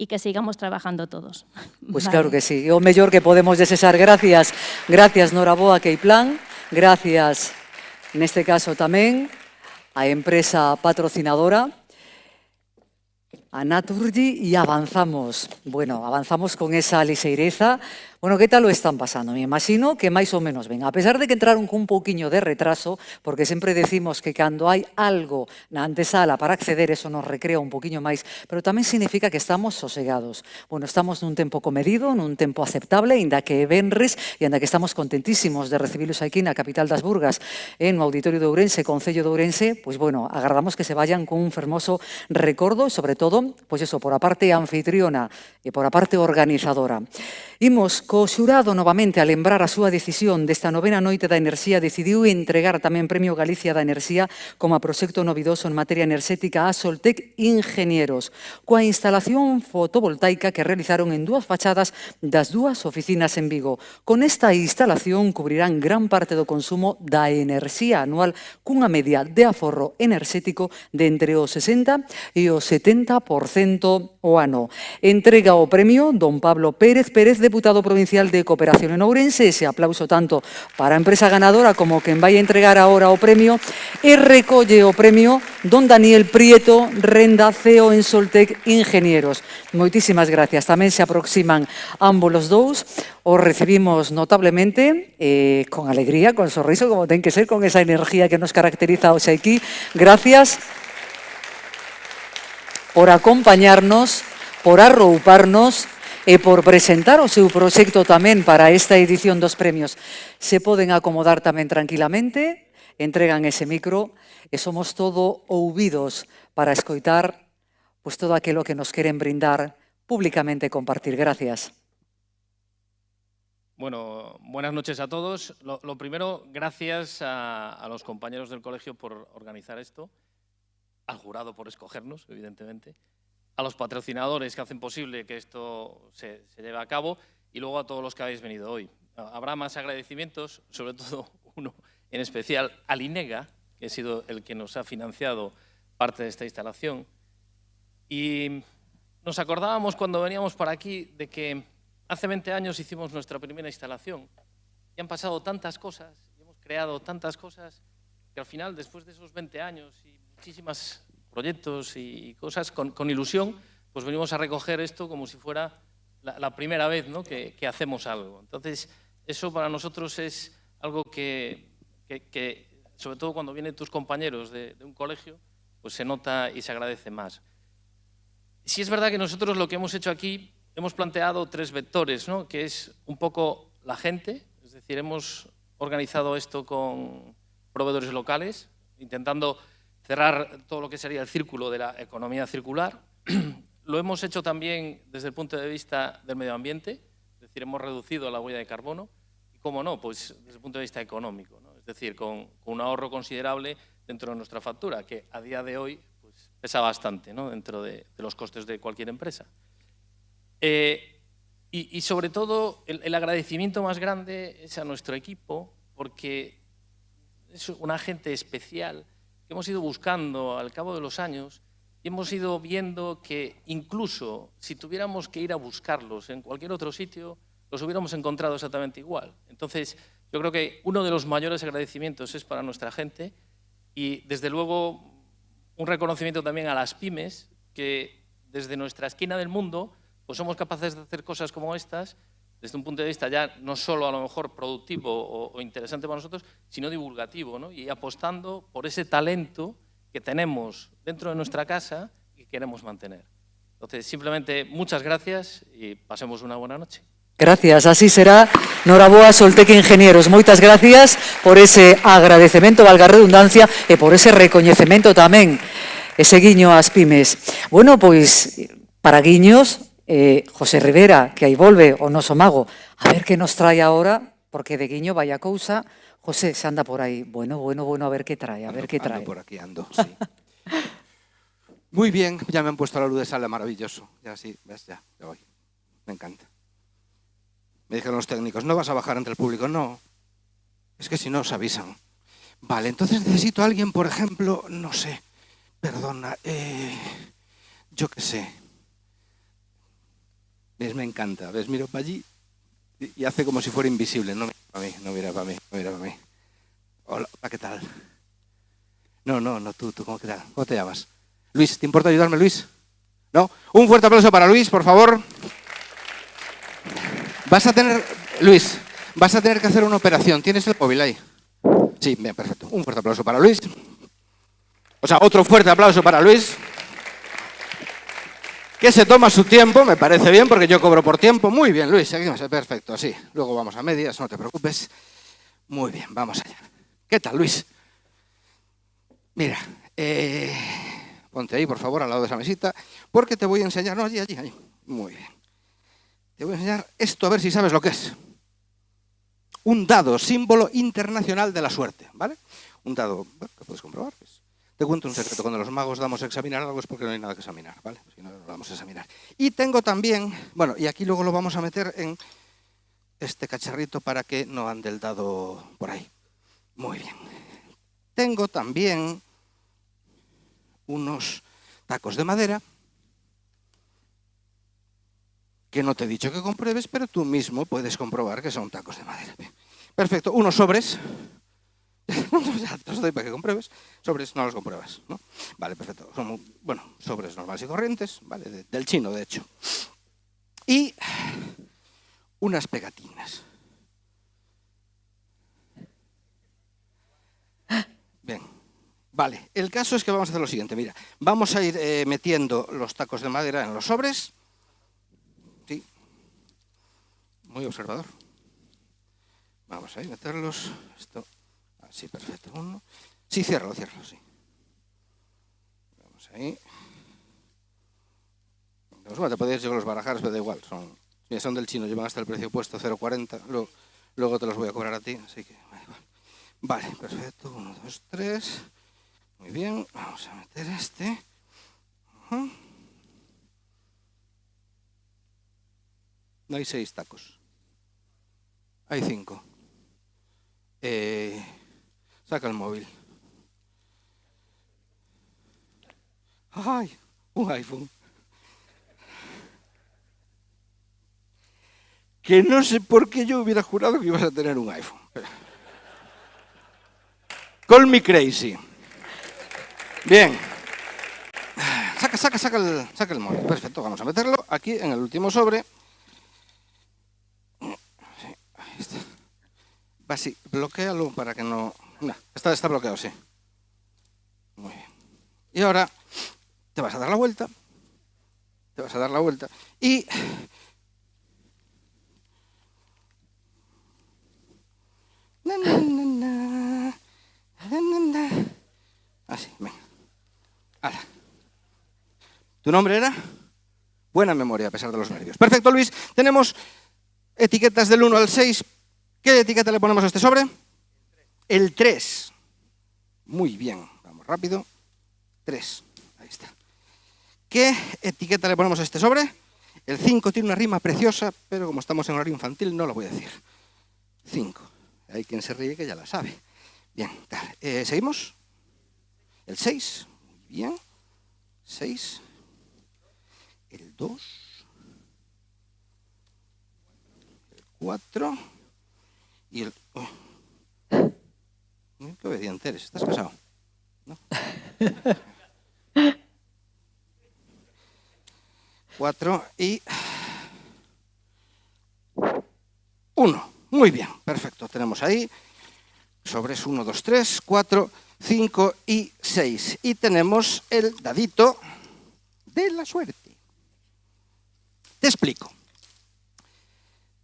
que sigamos trabajando todos. Pues vale. Claro que sí, o mellor que podemos desexar. Gracias, gracias Noraboa Keyplan, gracias neste caso tamén a empresa patrocinadora, a Naturgy, e avanzamos. Bueno, avanzamos con esa lixeireza. Bueno, que tal lo están pasando? Me imagino que máis ou menos ben. A pesar de que entraron cun pouquiño de retraso, porque sempre decimos que cando hai algo na antesala para acceder, eso nos recrea un pouquiño máis, pero tamén significa que estamos sosegados. Bueno, estamos nun tempo comedido, nun tempo aceptable, inda que venres, e inda que estamos contentísimos de recibilos aquí na capital das Burgas, no Auditorio de Ourense, Concello de Ourense, pois bueno, agardamos que se vayan con un fermoso recordo, e sobre todo, pois eso, por a parte anfitriona e por a parte organizadora. Imos co xurado novamente a lembrar a súa decisión desta novena noite da enerxía. Decidiu entregar tamén Premio Galicia da Enerxía como a proxecto novidoso en materia enerxética a Soltec Ingenieros, coa instalación fotovoltaica que realizaron en dúas fachadas das dúas oficinas en Vigo. Con esta instalación cubrirán gran parte do consumo da enerxía anual cunha media de aforro enerxético de entre o 60 e o 70% o ano. Entrega o premio don Pablo Pérez, deputado provincial de Cooperación en Ourense. Ese aplauso tanto para a empresa ganadora como quen vai entregar agora o premio, e recolle o premio don Daniel Prieto Renda, CEO en Soltec Ingenieros. Moitísimas gracias. Tamén se aproximan ambos os dous. Os recibimos notablemente, con alegría, con sorriso, como ten que ser, con esa energía que nos caracteriza hoxe aquí. Gracias por acompañarnos, por arrouparnos e por presentar o seu proxecto tamén para esta edición dos premios. Se poden acomodar tamén tranquilamente, entregan ese micro e somos todo ouvidos para escoitar pues todo aquilo que nos queren brindar públicamente e compartir. Gracias. Bueno, buenas noches a todos. Lo primero, gracias a los compañeros del colegio por organizar esto, al jurado por escogernos, evidentemente, a los patrocinadores que hacen posible que esto se lleve a cabo y luego a todos los que habéis venido hoy. Habrá más agradecimientos, sobre todo uno en especial al INEGA, que ha sido el que nos ha financiado parte de esta instalación. Y nos acordábamos cuando veníamos para aquí de que hace 20 años hicimos nuestra primera instalación y han pasado tantas cosas, y hemos creado tantas cosas, que al final, después de esos 20 años y muchísimas proyectos y cosas, con ilusión, pues venimos a recoger esto como si fuera la primera vez, ¿no?, que hacemos algo. Entonces, eso para nosotros es algo que sobre todo cuando vienen tus compañeros de un colegio, pues se nota y se agradece más. Sí es verdad que nosotros lo que hemos hecho aquí, hemos planteado 3 vectores, ¿no? Que es un poco la gente, es decir, hemos organizado esto con proveedores locales, intentando cerrar todo lo que sería el círculo de la economía circular. Lo hemos hecho también desde el punto de vista del medio ambiente, es decir, hemos reducido la huella de carbono y, cómo no, pues desde el punto de vista económico, ¿no? Es decir, con un ahorro considerable dentro de nuestra factura, que a día de hoy pues, pesa bastante, ¿no? Dentro de los costes de cualquier empresa. Y sobre todo, el agradecimiento más grande es a nuestro equipo, porque es una gente especial que hemos ido buscando al cabo de los años y hemos ido viendo que incluso si tuviéramos que ir a buscarlos en cualquier otro sitio, los hubiéramos encontrado exactamente igual. Entonces, yo creo que uno de los mayores agradecimientos es para nuestra gente y, desde luego, un reconocimiento también a las pymes, que desde nuestra esquina del mundo pues somos capaces de hacer cosas como estas desde un punto de vista ya no solo a lo mejor productivo o interesante para nosotros, sino divulgativo, ¿no? Y apostando por ese talento que tenemos dentro de nuestra casa y que queremos mantener. Entonces, simplemente muchas gracias y pasemos una buena noche. Gracias, así será. Noraboa, Soltec Ingenieros, moitas gracias por ese agradecemento, valga a redundancia, e por ese recoñecemento tamén, ese guiño ás pymes. Bueno, pois, para guiños, José Rivera, que aí volve o noso mago, a ver que nos trae ahora, porque de guiño vaya cousa. José, se anda por aí. Bueno, a ver qué trae, a ver qué trae. Ando por aquí, ando, sí. Muy bien, ya me han puesto la luz de sala, maravilloso. Ya sí, ves, ya voy. Me encanta. Me dijeron los técnicos, ¿no vas a bajar ante el público? No, es que si no os avisan. Vale, entonces necesito a alguien, por ejemplo, no sé, perdona, yo qué sé. ¿Ves? Me encanta, ¿ves? Miro para allí y hace como si fuera invisible. No mira para mí, no mira para mí, no mira para mí. Hola, ¿qué tal? No, tú, ¿cómo qué tal? ¿Cómo te llamas? Luis, ¿te importa ayudarme, Luis? ¿No? Un fuerte aplauso para Luis, por favor. Luis, vas a tener que hacer una operación. ¿Tienes el móvil ahí? Sí, bien, perfecto. Un fuerte aplauso para Luis. O sea, otro fuerte aplauso para Luis. Que se toma su tiempo, me parece bien, porque yo cobro por tiempo. Muy bien, Luis, seguimos, perfecto, así. Luego vamos a medias, no te preocupes. Muy bien, vamos allá. ¿Qué tal, Luis? Mira, ponte ahí, por favor, al lado de esa mesita, porque te voy a enseñar... No, allí. Muy bien. Te voy a enseñar esto, a ver si sabes lo que es. Un dado, símbolo internacional de la suerte, ¿vale? Un dado, bueno, que puedes comprobar. Pues, te cuento un secreto, cuando los magos damos a examinar algo es porque no hay nada que examinar, ¿vale? Si no, lo vamos a examinar. Y tengo también, bueno, y aquí luego lo vamos a meter en este cacharrito para que no ande el dado por ahí. Muy bien. Tengo también unos tacos de madera que no te he dicho que compruebes, pero tú mismo puedes comprobar que son tacos de madera. Bien. Perfecto, unos sobres. Ya te los doy para que compruebes. Sobres no los compruebas, ¿no? Vale, perfecto. Son, bueno, sobres normales y corrientes, ¿vale? Del chino, de hecho. Y unas pegatinas. Bien. Vale, el caso es que vamos a hacer lo siguiente. Mira, vamos a ir metiendo los tacos de madera en los sobres. Sí. Muy observador. Vamos a ir a meterlos. Esto. Sí, perfecto. Uno. Sí, ciérralo, sí. Vamos ahí. Bueno, te podéis llevar los barajar, pero da igual. Son del chino, llevan hasta el precio puesto, 0,40. Luego te los voy a cobrar a ti, así que da igual. Vale, perfecto. 1, 2, 3. Muy bien. Vamos a meter este. No hay 6 tacos. Hay 5. Saca el móvil. ¡Ay! Un iPhone. Que no sé por qué yo hubiera jurado que ibas a tener un iPhone. Call me crazy. Bien. Saca el móvil. Perfecto, vamos a meterlo aquí en el último sobre. Sí, ahí está. Va así, bloquéalo para que no No, está bloqueado, sí. Muy bien. Y ahora te vas a dar la vuelta. Te vas a dar la vuelta y... Así, venga. Hala. ¿Tu nombre era? Buena memoria, a pesar de los nervios. Perfecto, Luis. Tenemos etiquetas del 1 al 6. ¿Qué etiqueta le ponemos a este sobre? El 3. Muy bien. Vamos rápido. 3. Ahí está. ¿Qué etiqueta le ponemos a este sobre? El 5 tiene una rima preciosa, pero como estamos en horario infantil no lo voy a decir. 5. Hay quien se ríe que ya la sabe. Bien, ¿seguimos? El 6. Muy bien. 6. El 2. El 4. Y el... Oh. Qué obediente eres. ¿Estás casado? ¿No? 4 y 1. Muy bien, perfecto. Tenemos ahí sobres 1, 2, 3, 4, 5 y 6. Y tenemos el dadito de la suerte. Te explico.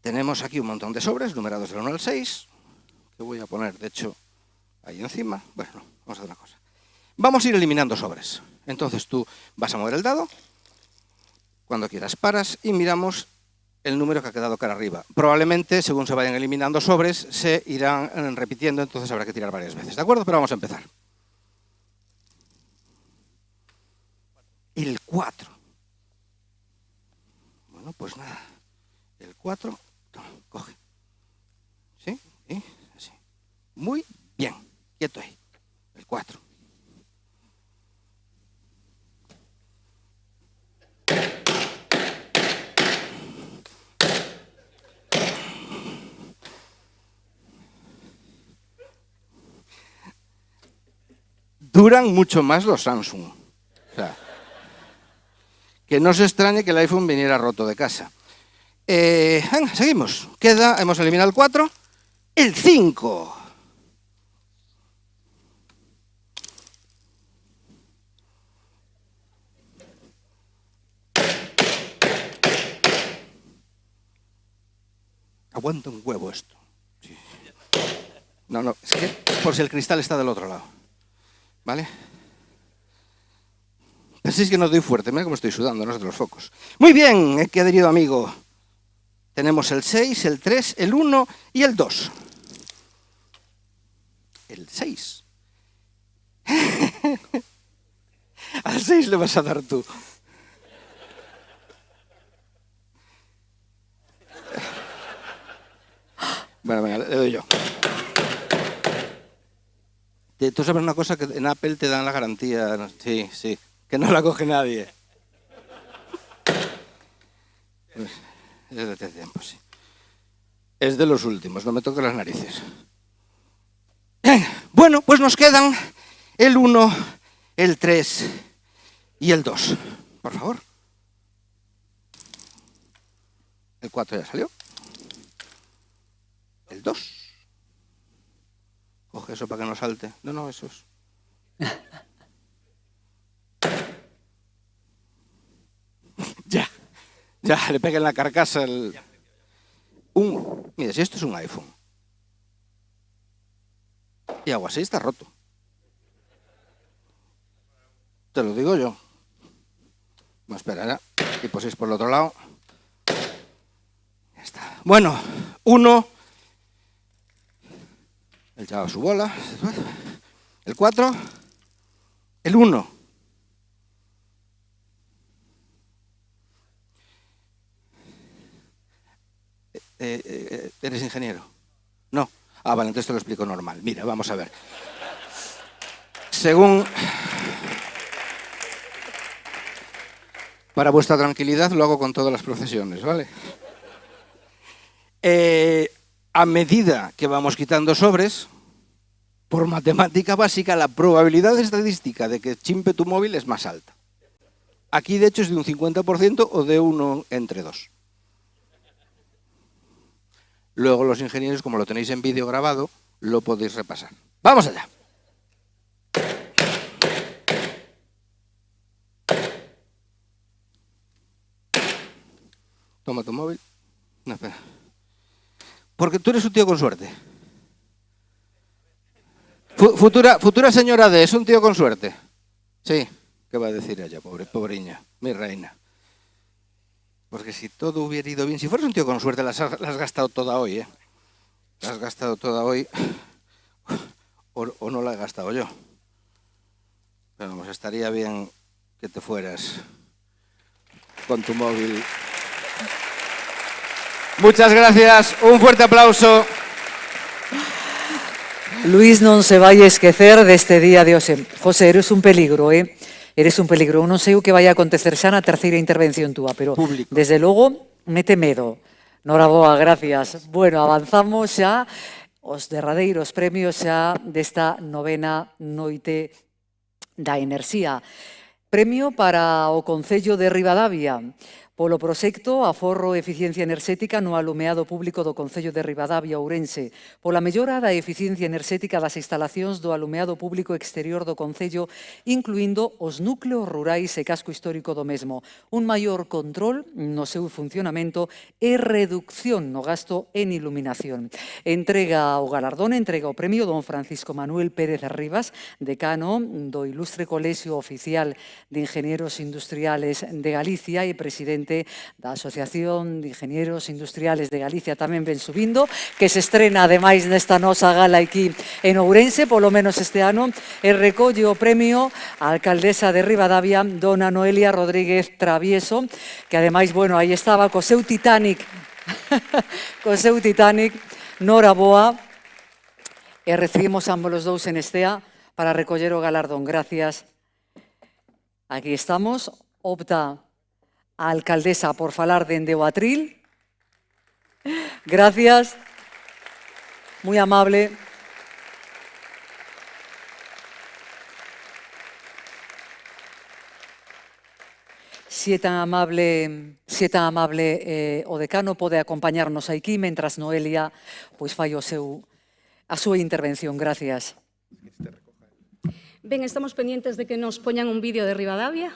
Tenemos aquí un montón de sobres numerados del 1 al 6, que voy a poner, de hecho, ahí encima. Bueno, no, vamos a hacer una cosa. Vamos a ir eliminando sobres. Entonces tú vas a mover el dado. Cuando quieras paras y miramos el número que ha quedado cara arriba. Probablemente, según se vayan eliminando sobres, se irán repitiendo, entonces habrá que tirar varias veces. ¿De acuerdo? Pero vamos a empezar. El 4. Bueno, pues nada. El 4, toma, coge. ¿Sí? ¿Sí? Así. Muy bien. Quieto ahí. El 4. Duran mucho más los Samsung. O sea, que no se extrañe que el iPhone viniera roto de casa. Venga, seguimos. Hemos eliminado el 4. El 5. Aguanta un huevo esto. Sí. No, es que por si el cristal está del otro lado. ¿Vale? Penséis que no doy fuerte, mira cómo estoy sudando, no sé de los focos. Muy bien, querido amigo. Tenemos el 6, el 3, el 1 y el 2. El 6. Al 6 le vas a dar tú. Bueno, venga, le doy yo. Tú sabes una cosa, que en Apple te dan la garantía, sí, que no la coge nadie. Es de este tiempo, sí. Es de los últimos, no me toques las narices. Bueno, pues nos quedan el 1, el 3 y el 2. Por favor. El 4 ya salió. El 2. Coge eso para que no salte. No, eso es. Ya, le pegué en la carcasa el... Mira, si esto es un iPhone. Y algo así está roto. Te lo digo yo. No, espera, ya. Y poséis por el otro lado. Ya está. Bueno, 1... Él llevaba su bola. El 4. El 1. ¿Eres ingeniero? No. Ah, vale, entonces te lo explico normal. Mira, vamos a ver. Según... Para vuestra tranquilidad lo hago con todas las procesiones, ¿vale? A medida que vamos quitando sobres, por matemática básica, la probabilidad estadística de que chimpe tu móvil es más alta. Aquí, de hecho, es de un 50% o de 1 entre 2. Luego los ingenieros, como lo tenéis en vídeo grabado, lo podéis repasar. Vamos allá. Toma tu móvil. No, espera. Porque tú eres un tío con suerte. Futura señora D, es un tío con suerte. Sí, ¿qué va a decir ella, pobreña, mi reina? Porque si todo hubiera ido bien, si fueras un tío con suerte, la has gastado toda hoy, ¿eh? La has gastado toda hoy, o no la he gastado yo. Pero vamos, estaría bien que te fueras con tu móvil. Muchas gracias, un fuerte aplauso. Luis, non se vai esquecer deste día de hoxe. José, eres un peligro, Eres un peligro. Non sei o que vai acontecer xa na terceira intervención túa, pero Público. desde logo, mete medo. Noraboa, gracias. Bueno, avanzamos xa os derradeiros premios xa desta novena noite da enerxía. Premio para o Concello de Ribadavia. Polo proxecto Aforro e Eficiencia Enerxética no alumeado público do Concello de Ribadavia, Ourense, pola mellora da eficiencia enerxética das instalacións do alumeado público exterior do Concello, incluindo os núcleos rurais e casco histórico do mesmo, un maior control no seu funcionamento e reducción no gasto en iluminación. Entrega o galardón, entrega o premio don Francisco Manuel Pérez Rivas, decano do Ilustre Colexio Oficial de Ingenieros Industriales de Galicia e presidente da Asociación de Ingenieros Industriales de Galicia, tamén ven subindo, que se estrena ademais nesta nosa gala aquí en Ourense, polo menos este ano, e recolle o premio a alcaldesa de Ribadavia, dona Noelia Rodríguez Travieso, que ademais, bueno, aí estaba co seu Titanic, noraboa, e recibimos ambos os dous en Estea para recoller o galardón. Gracias. Aquí estamos, opta a alcaldesa por falar dende o atril. Gracias. Moi amable. Si é tan amable o decano pode acompañarnos aquí mentras Noelia pois fai a súa intervención. Gracias. Ben, estamos pendientes de que nos poñan un vídeo de Ribadavia.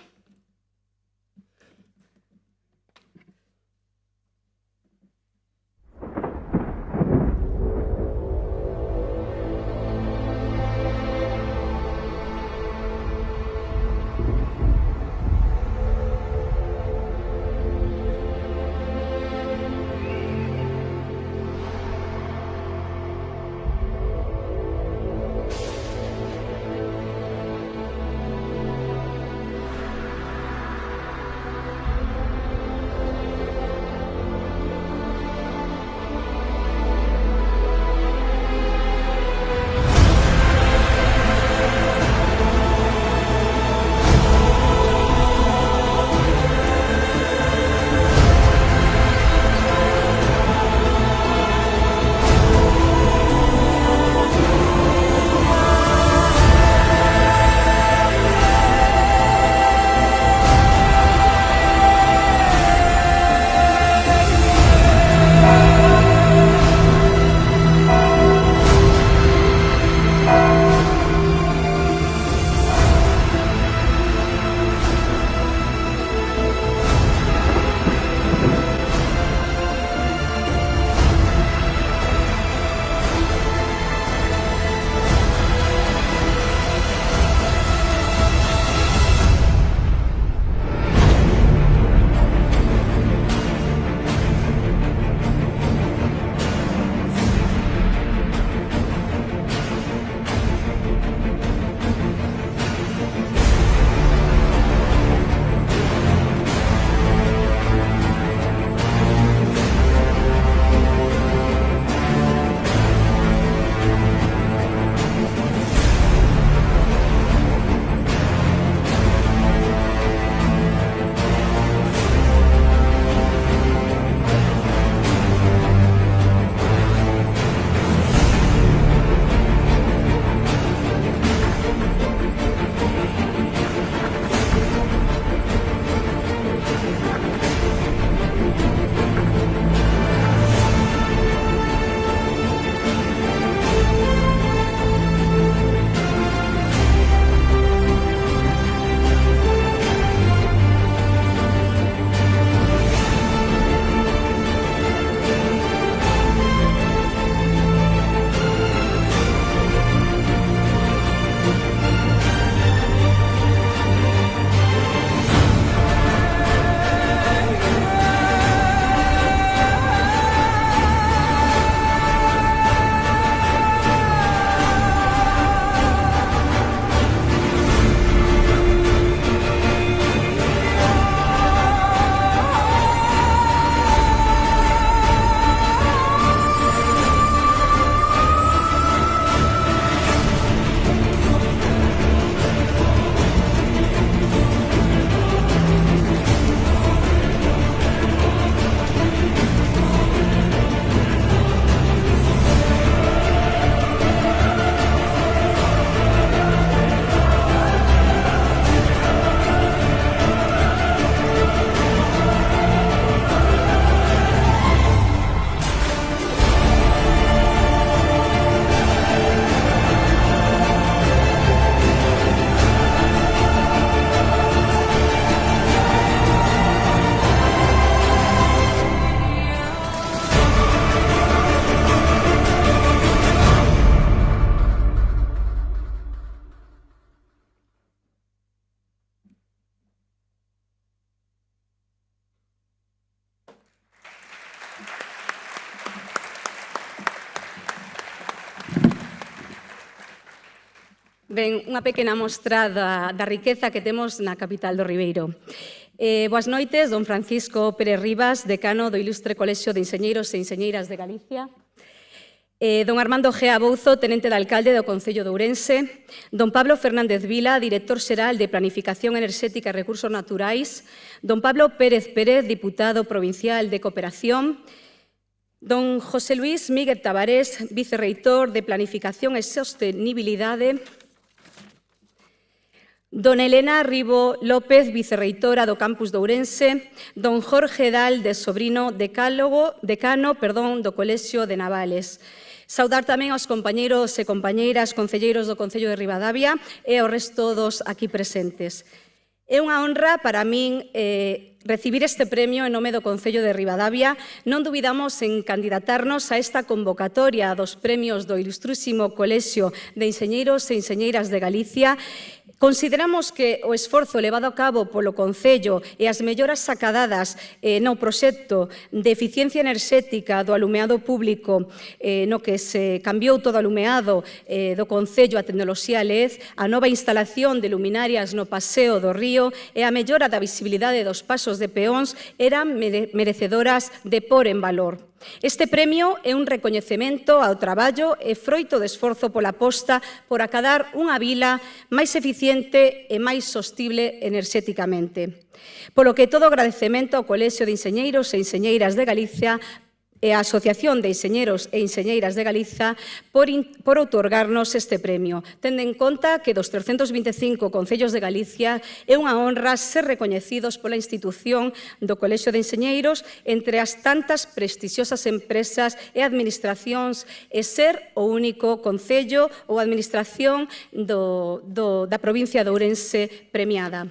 Ben, unha pequena mostra da riqueza que temos na capital do Ribeiro. Boas noites, don Francisco Pérez Rivas, decano do Ilustre Colexio de Enxeñeiros e Enxeñeiras de Galicia. Don Armando Gea Bouzo, tenente de alcalde do Concello de Ourense. Don Pablo Fernández Vila, director xeral de Planificación Enerxética e Recursos Naturais. Don Pablo Pérez Pérez, diputado provincial de Cooperación. Don José Luis Míguez Tabarés, vicerreitor de Planificación e Sostenibilidade. Don Elena Ribo López, vicerreitora do Campus de Ourense. Don Jorge Dal de Sobrino, decano do Colexio de Navales. Saudar tamén aos compañeiros e compañeiras concelleiros do Concello de Ribadavia e ao resto dos aquí presentes. É unha honra para min recibir este premio en nome do Concello de Ribadavia. Non dubidamos en candidatarnos a esta convocatoria dos premios do Ilustrísimo Colexio de Enxeñeiros e Enxeñeiras de Galicia. Consideramos que o esforzo levado a cabo polo Concello e as melloras acadadas no proxecto de eficiencia enerxética do alumeado público, no que se cambiou todo o alumeado do Concello a tecnoloxía LED, a nova instalación de luminarias no Paseo do Río e a mellora da visibilidade dos pasos de peóns eran merecedoras de por en valor. Este premio é un recoñecemento ao traballo e froito de esforzo pola aposta por acadar unha vila máis eficiente e máis sostible enerxéticamente. Polo que todo agradecemento ao Colexio de Enxeñeiros e Enxeñeiras de Galicia e a Asociación de Enxeñeros e Enxeñeiras de Galiza por outorgarnos este premio, tendo en conta que dos 325 concellos de Galicia é unha honra ser recoñecidos pola institución do Colexio de Enxeñeiros entre as tantas prestixiosas empresas e administracións e ser o único concello ou administración da provincia de Ourense premiada.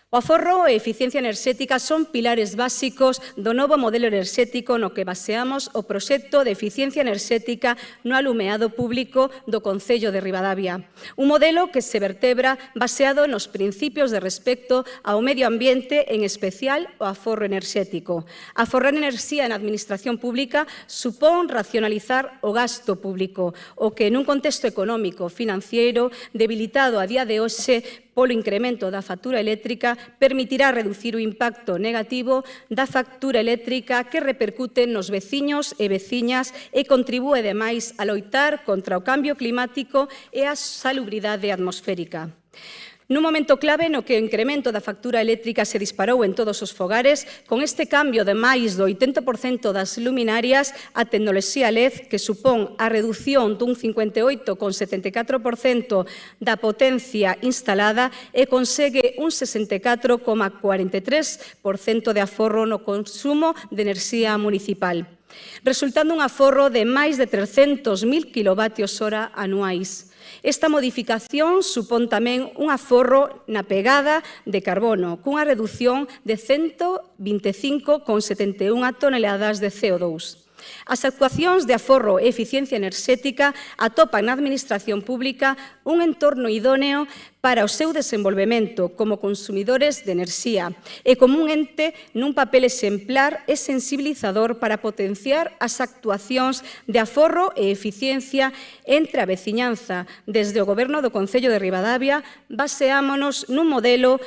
O aforro e eficiencia enerxética son pilares básicos do novo modelo enerxético no que baseamos o proxecto de eficiencia enerxética no alumeado público do Concello de Ribadavia. Un modelo que se vertebra baseado nos principios de respecto ao medio ambiente, en especial o aforro enerxético. Aforrar enerxía na administración pública supón racionalizar o gasto público, o que nun contexto económico, financiero, debilitado a día de hoxe polo incremento da factura eléctrica, permitirá reducir o impacto negativo da factura eléctrica que repercute nos veciños e veciñas e contribúe, demais, a loitar contra o cambio climático e a salubridade atmosférica. Nun momento clave no que o incremento da factura eléctrica se disparou en todos os fogares, con este cambio de máis do 80% das luminarias a tecnoloxía LED, que supón a reducción dun 58,74% da potencia instalada e consegue un 64,43% de aforro no consumo de enerxía municipal, resultando un aforro de máis de 300.000 kWh anuais. Esta modificación supón tamén un aforro na pegada de carbono, cunha reducción de 125,71 toneladas de CO2. As actuacións de aforro e eficiencia enerxética atopan na administración pública un entorno idóneo para o seu desenvolvemento como consumidores de enerxía e como un ente nun papel exemplar e sensibilizador para potenciar as actuacións de aforro e eficiencia entre a veciñanza. Desde o Goberno do Concello de Ribadavia baseámonos nun modelo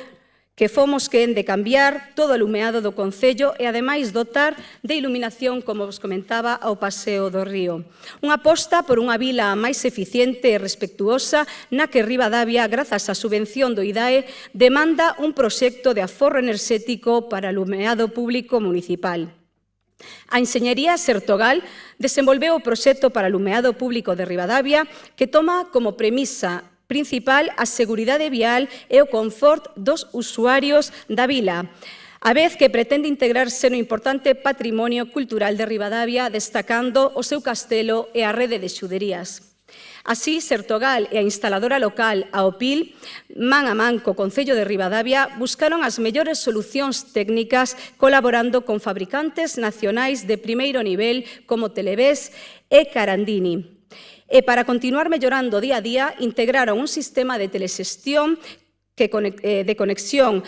que fomos quen de cambiar todo o alumeado do Concello e, ademais, dotar de iluminación, como vos comentaba, ao Paseo do Río. Unha aposta por unha vila máis eficiente e respectuosa na que Ribadavia, grazas á subvención do IDAE, demanda un proxecto de aforro enerxético para alumeado público municipal. A Enxeñería Sertogal desenvolveu o proxecto para alumeado público de Ribadavia que toma como premisa principal a seguridade vial e o confort dos usuarios da vila, a vez que pretende integrarse no importante patrimonio cultural de Ribadavia, destacando o seu castelo e a rede de xuderías. Así, Sertogal e a instaladora local, a OPIL, man a man co Concello de Ribadavia, buscaron as mellores solucións técnicas colaborando con fabricantes nacionais de primeiro nivel como Televés e Carandini. E para continuar mellorando día a día, integraron un sistema de telexestión de conexión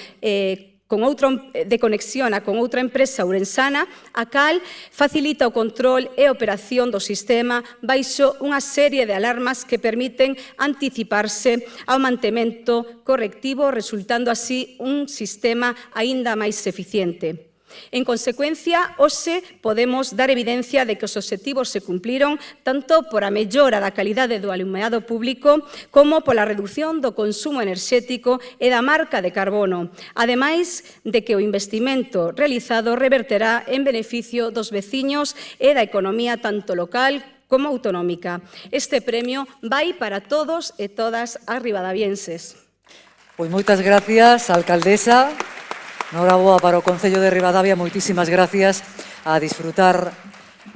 de conexión con outra empresa ourensana, a cal facilita o control e operación do sistema baixo unha serie de alarmas que permiten anticiparse ao mantemento correctivo, resultando así un sistema aínda máis eficiente. En consecuencia, hoxe podemos dar evidencia de que os obxectivos se cumpliron tanto por a mellora da calidade do alumeado público como pola reducción do consumo enerxético e da marca de carbono, ademais de que o investimento realizado reverterá en beneficio dos veciños e da economía tanto local como autonómica. Este premio vai para todos e todas as ribadavienses. Pois moitas gracias, alcaldesa. Noraboa para o Concello de Ribadavia, moitísimas gracias a disfrutar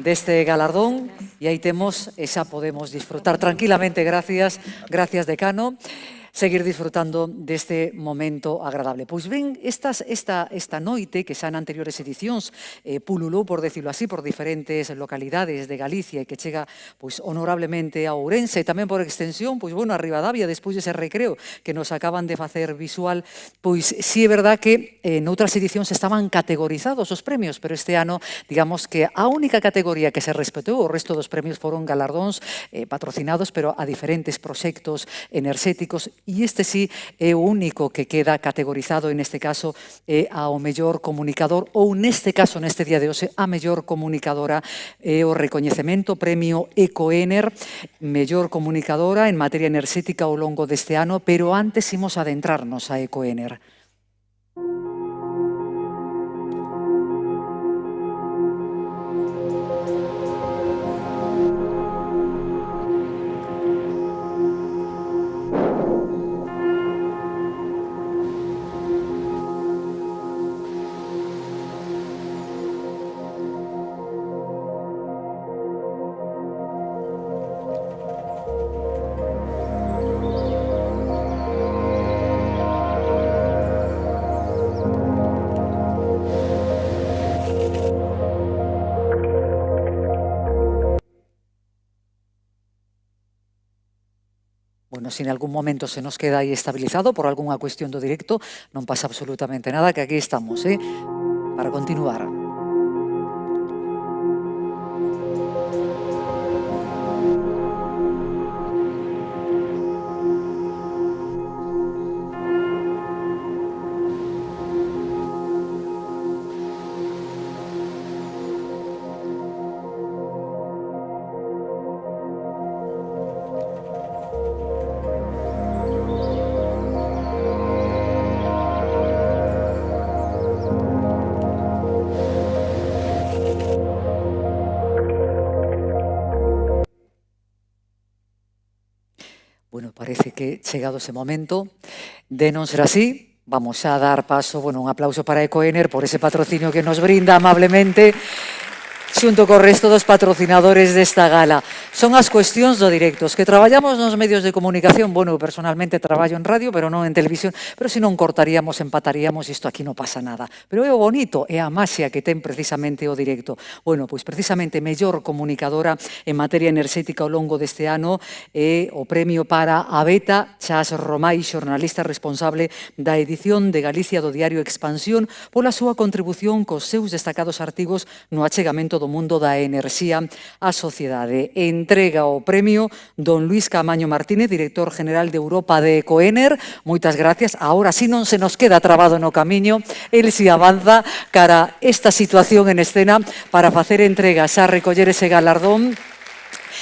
deste galardón e aí temos e xa podemos disfrutar tranquilamente, gracias decano, seguir disfrutando deste momento agradable. Pois ben, esta noite, que xa en anteriores edicións pululou, por decirlo así, por diferentes localidades de Galicia e que chega pois honorablemente a Ourense e tamén por extensión, pois bueno, a Ribadavia, despois dese recreo que nos acaban de facer visual, pois sí é verdad que noutras edicións estaban categorizados os premios, pero este ano, digamos que a única categoría que se respetou, o resto dos premios foron galardóns patrocinados, pero a diferentes proxectos enerxéticos. E este sí é o único que queda categorizado, en este caso, ao mellor comunicador, ou neste caso, neste día de hoxe, a mellor comunicadora, o recoñecemento premio Ecoener, mellor comunicadora en materia enerxética ao longo deste ano, pero antes imos adentrarnos a Ecoener. Bueno, se en algún momento se nos queda aí estabilizado por algunha cuestión do directo, non pasa absolutamente nada, que aquí estamos, para continuar. Bueno, parece que chegado ese momento de non ser así, vamos a dar paso, bueno, un aplauso para Ecoener por ese patrocinio que nos brinda amablemente xunto co resto dos patrocinadores desta gala. Son as cuestións do directo. Os que traballamos nos medios de comunicación, bueno, eu personalmente traballo en radio, pero non en televisión, pero se non cortaríamos, empataríamos, isto aquí non pasa nada. Pero é o bonito, é a maxia que ten precisamente o directo. Bueno, pois precisamente mellor comunicadora en materia enerxética ao longo deste ano é o premio para a Beta Chas Romai, xornalista responsable da edición de Galicia do diario Expansión, pola súa contribución cos seus destacados artigos no achegamento do mundo da enerxía á sociedade. Entrega o premio don Luis Caamaño Martínez, director general de Europa de Ecoener. Moitas gracias. Ahora sí non se nos queda trabado no camiño. El si avanza cara esta situación en escena para facer entrega, xa recoller ese galardón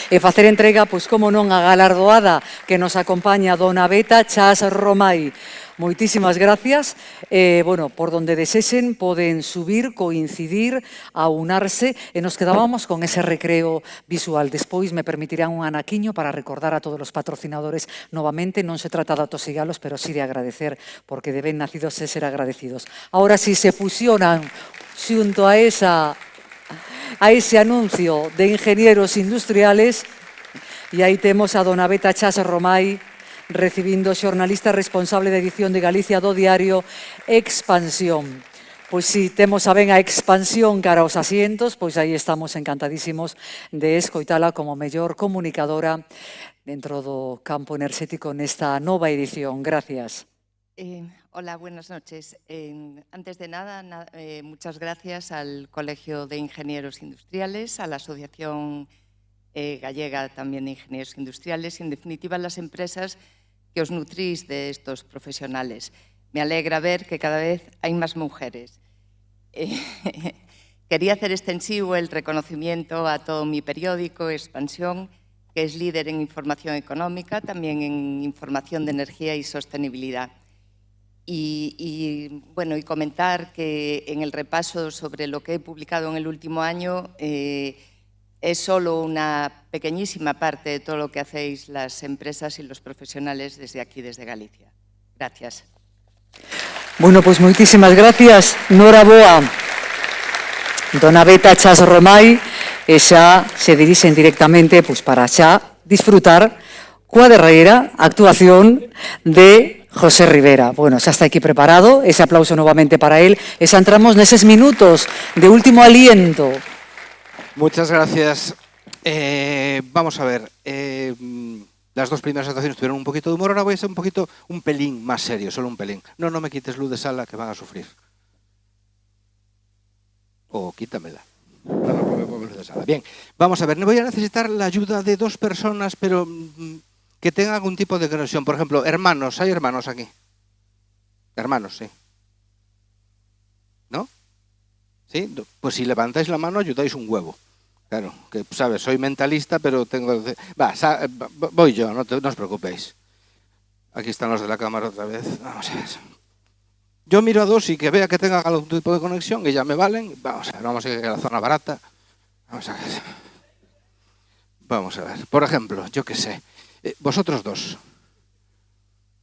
e facer entrega, pois como non, a galardoada que nos acompaña dona Beta Chas Romai. Moitísimas gracias. Bueno, por donde desexen poden subir, coincidir, aunarse e nos quedábamos con ese recreo visual. Despois me permitirán un anaquiño para recordar a todos os patrocinadores novamente. Non se trata de atosigalos, pero sí de agradecer, porque deben nacidos ser agradecidos. Ahora sí se fusionan xunto a ese anuncio de ingenieros industriales e aí temos a dona Beta Chas Romai recibindo xornalista responsable de edición de Galicia do diario Expansión. Pois si temos a ben a expansión cara aos asientos, pois aí estamos encantadísimos de escoitala como mellor comunicadora dentro do campo enerxético nesta nova edición. Gracias. Hola, buenas noches. Antes de nada, muchas gracias al Colegio de Ingenieros Industriales, a la Asociación Gallega también de Ingenieros Industriales y, en definitiva, a las empresas que os nutrís de estos profesionales. Me alegra ver que cada vez hay más mujeres. Quería hacer extensivo el reconocimiento a todo mi periódico, Expansión, que es líder en información económica, también en información de energía y sostenibilidad. Y comentar que en el repaso sobre lo que he publicado en el último año es solo una pequeñísima parte de todo lo que hacéis las empresas y los profesionales desde aquí, desde Galicia. Gracias. Bueno, pues moitísimas gracias. Nora boa. Dona Beta Chas Romai, e xa se dirixen directamente para xa disfrutar coa derradeira actuación de José Rivera. Bueno, xa está aquí preparado, ese aplauso novamente para él, e xa entramos neses minutos de último aliento. Muchas gracias. Vamos a ver, las dos primeras actuaciones tuvieron un poquito de humor, ahora voy a ser un pelín más serio, solo un pelín. No me quites luz de sala que van a sufrir. O quítamela. Luz de sala. Bien, vamos a ver, voy a necesitar la ayuda de dos personas, pero que tengan algún tipo de conexión. Por ejemplo, hermanos, ¿hay hermanos aquí? Hermanos, sí. ¿No? ¿Sí? Pues si levantáis la mano, ayudáis un huevo. Claro, que sabes, soy mentalista, pero tengo... voy yo, no os preocupéis. Aquí están los de la cámara otra vez. Vamos a ver. Yo miro a dos y que vea que tengan algún tipo de conexión, que ya me valen. Vamos a ir a la zona barata. Vamos a ver. Por ejemplo, yo qué sé. Vosotros dos.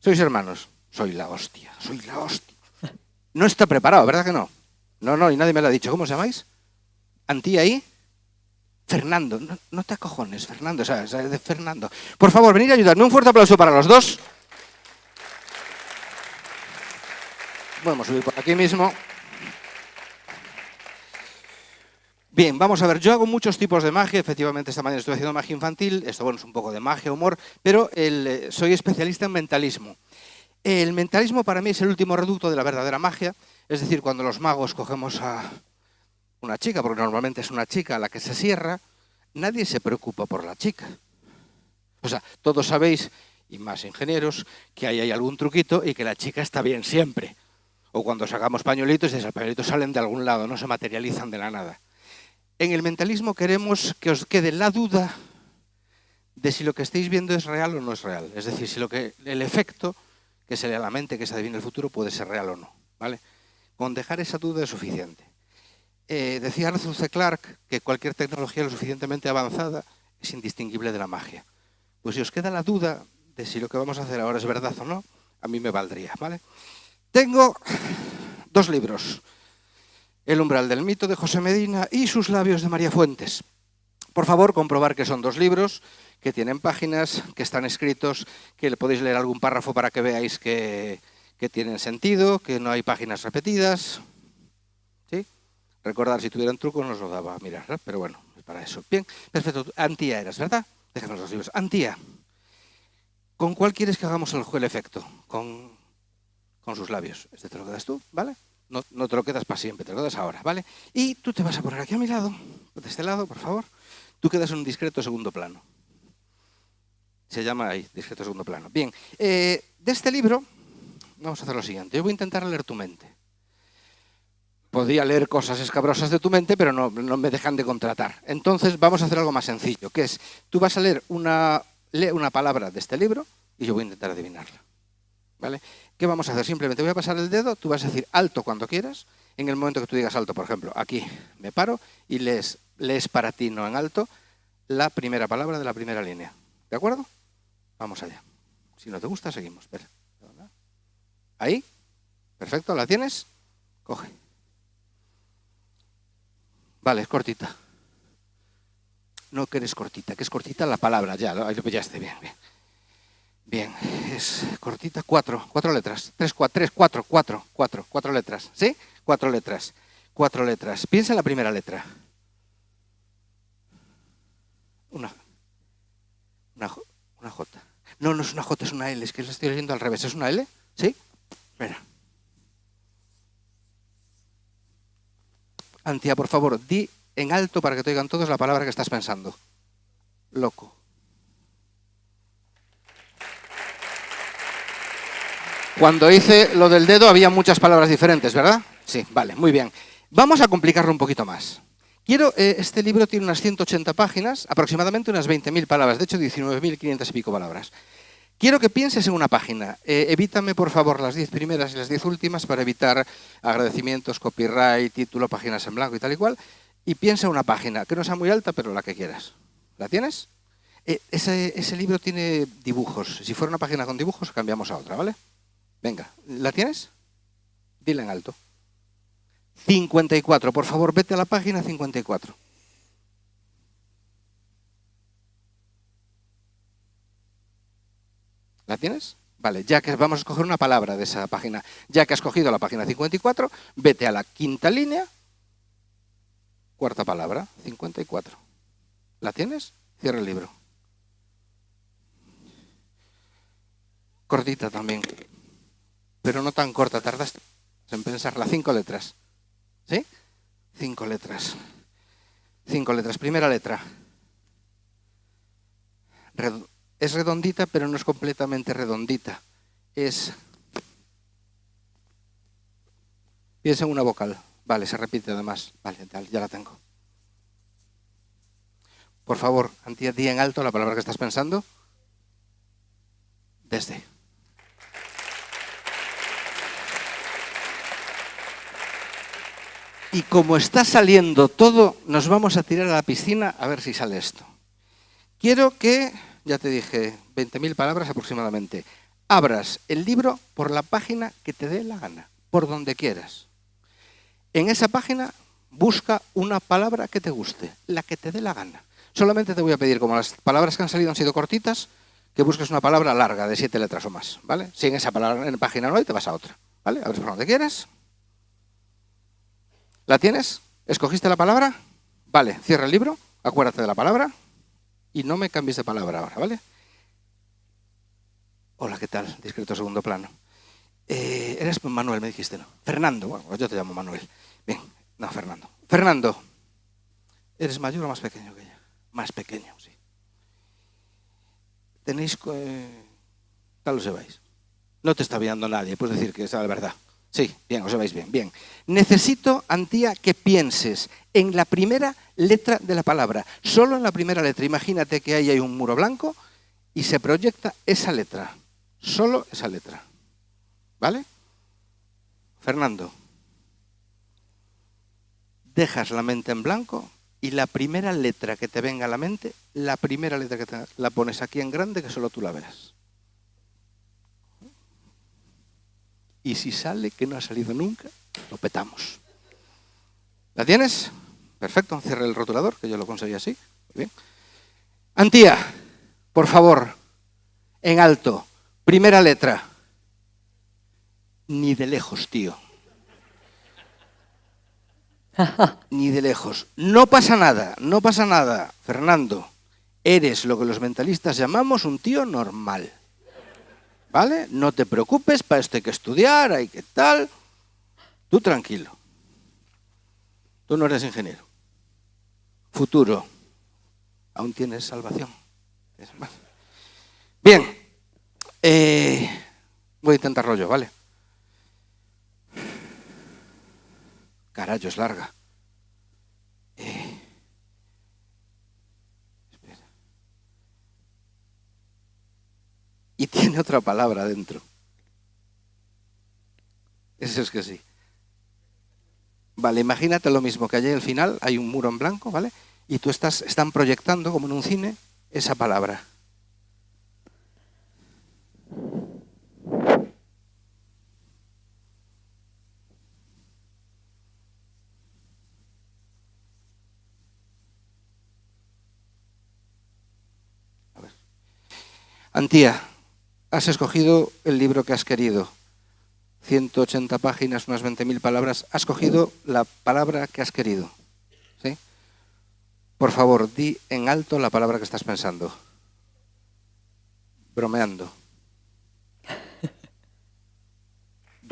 ¿Sois hermanos? Soy la hostia. No está preparado, ¿verdad que no? No, y nadie me lo ha dicho. ¿Cómo os llamáis? ¿Antía ahí? Fernando. No te acojones, Fernando. O sea, de Fernando. Por favor, venid a ayudarme. Un fuerte aplauso para los dos. Podemos subir por aquí mismo. Bien, vamos a ver, yo hago muchos tipos de magia, efectivamente esta mañana estoy haciendo magia infantil, esto bueno es un poco de magia, humor, pero soy especialista en mentalismo. El mentalismo para mí es el último reducto de la verdadera magia, es decir, cuando los magos cogemos a una chica, porque normalmente es una chica a la que se cierra, nadie se preocupa por la chica. O sea, todos sabéis, y más ingenieros, que ahí hay algún truquito y que la chica está bien siempre. O cuando sacamos pañuelitos, esos pañuelitos salen de algún lado, no se materializan de la nada. En el mentalismo queremos que os quede la duda de si lo que estáis viendo es real o no es real. Es decir, si el efecto que se le a la mente, que se adivina el futuro, puede ser real o no. ¿Vale? Con dejar esa duda es suficiente. Decía Arthur C. Clarke que cualquier tecnología lo suficientemente avanzada es indistinguible de la magia. Pues si os queda la duda de si lo que vamos a hacer ahora es verdad o no, a mí me valdría. ¿Vale? Tengo dos libros. El umbral del mito de José Medina y Sus labios de María Fuentes. Por favor, comprobar que son dos libros, que tienen páginas, que están escritos, que le podéis leer algún párrafo para que veáis que tienen sentido, que no hay páginas repetidas. ¿Sí? Recordar, si tuvieran truco no os lo daba a mirar, ¿no? Pero bueno, es para eso. Bien, perfecto. Antía eras, ¿verdad? Déjanos los libros. Antía, ¿con cuál quieres que hagamos el efecto? Con sus labios. Este te lo quedas tú, ¿vale? No te lo quedas para siempre, te lo quedas ahora, ¿vale? Y tú te vas a poner aquí a mi lado, de este lado, por favor. Tú quedas en un discreto segundo plano. Se llama ahí, discreto segundo plano. Bien, de este libro vamos a hacer lo siguiente. Yo voy a intentar leer tu mente. Podría leer cosas escabrosas de tu mente, pero no me dejan de contratar. Entonces vamos a hacer algo más sencillo, que es, tú vas a leer una palabra de este libro y yo voy a intentar adivinarla. ¿Vale? ¿Qué vamos a hacer? Simplemente voy a pasar el dedo, tú vas a decir alto cuando quieras. En el momento que tú digas alto, por ejemplo, aquí me paro y lees para ti, no en alto, la primera palabra de la primera línea. ¿De acuerdo? Vamos allá. Si no te gusta, seguimos. Espera. Ahí. Perfecto, ¿la tienes? Coge. Vale, es cortita. No que eres cortita, que es cortita la palabra, ya, ahí lo pillaste, bien. Bien, es cortita, cuatro letras, cuatro letras, ¿sí? 4 letras. Piensa en la primera letra. Una J. No es una J, es una L, es que la estoy leyendo al revés. ¿Es una L? ¿Sí? Espera. Antía, por favor, di en alto para que te oigan todos la palabra que estás pensando. Loco. Cuando hice lo del dedo había muchas palabras diferentes, ¿verdad? Sí, vale, muy bien. Vamos a complicarlo un poquito más. Este libro tiene unas 180 páginas, aproximadamente unas 20.000 palabras, de hecho 19.500 y pico palabras. Quiero que pienses en una página. Evítame, por favor, las 10 primeras y las 10 últimas para evitar agradecimientos, copyright, título, páginas en blanco y tal y cual. Y piensa en una página, que no sea muy alta, pero la que quieras. ¿La tienes? Ese libro tiene dibujos. Si fuera una página con dibujos, cambiamos a otra, ¿vale? Venga, ¿la tienes? Dila en alto. 54, por favor, vete a la página 54. ¿La tienes? Vale, ya que vamos a escoger una palabra de esa página. Ya que has cogido la página 54, vete a la quinta línea, cuarta palabra, 54. ¿La tienes? Cierra el libro. Cortita también, pero no tan corta, tardaste en pensarla. 5 letras. ¿Sí? 5 letras. 5 letras. Primera letra. Es redondita, pero no es completamente redondita. Piensa en una vocal. Vale, se repite además. Vale, ya la tengo. Por favor, Antía, di en alto la palabra que estás pensando. Desde. Y como está saliendo todo, nos vamos a tirar a la piscina a ver si sale esto. Quiero que, ya te dije, 20.000 palabras aproximadamente, abras el libro por la página que te dé la gana, por donde quieras. En esa página busca una palabra que te guste, la que te dé la gana. Solamente te voy a pedir, como las palabras que han salido han sido cortitas, que busques una palabra larga, de 7 letras o más, ¿vale? Si en esa palabra en la página no hay, te vas a otra, ¿vale? Abres por donde quieras. ¿La tienes? ¿Escogiste la palabra? Vale, cierra el libro, acuérdate de la palabra y no me cambies de palabra ahora, ¿vale? Hola, ¿qué tal? Discreto segundo plano. Eres Manuel, me dijiste, ¿no? Fernando, bueno, yo te llamo Manuel. Bien, no, Fernando. Fernando, ¿eres mayor o más pequeño que ella? Más pequeño, sí. Tenéis... tal os lleváis. No te está viendo nadie, puedes decir que es la verdad. Sí, bien, os lleváis bien, bien. Necesito, Antía, que pienses en la primera letra de la palabra. Solo en la primera letra. Imagínate que ahí hay un muro blanco y se proyecta esa letra. Solo esa letra. ¿Vale? Fernando. Dejas la mente en blanco y la primera letra que te venga a la mente, la primera letra que te la pones aquí en grande que solo tú la veas. Y si sale, que no ha salido nunca, lo petamos. ¿La tienes? Perfecto, cierra el rotulador, que yo lo conseguí así. Muy bien. Antía, por favor, en alto, primera letra. Ni de lejos, tío. Ni de lejos. No pasa nada, no pasa nada, Fernando. Eres lo que los mentalistas llamamos un tío normal. ¿Vale? No te preocupes, para esto hay que estudiar, hay que tal. Tú tranquilo. Tú no eres ingeniero. Futuro. Aún tienes salvación. Bien. Voy a intentarlo yo, ¿vale? Carajo, es larga. Y tiene otra palabra dentro. Eso es que sí. Vale, imagínate lo mismo, que allí al final hay un muro en blanco, ¿vale? Y tú están proyectando, como en un cine, esa palabra. A ver. Antía. Has escogido el libro que has querido. 180 páginas, unas 20.000 palabras. Has cogido la palabra que has querido. ¿Sí? Por favor, di en alto la palabra que estás pensando. Bromeando.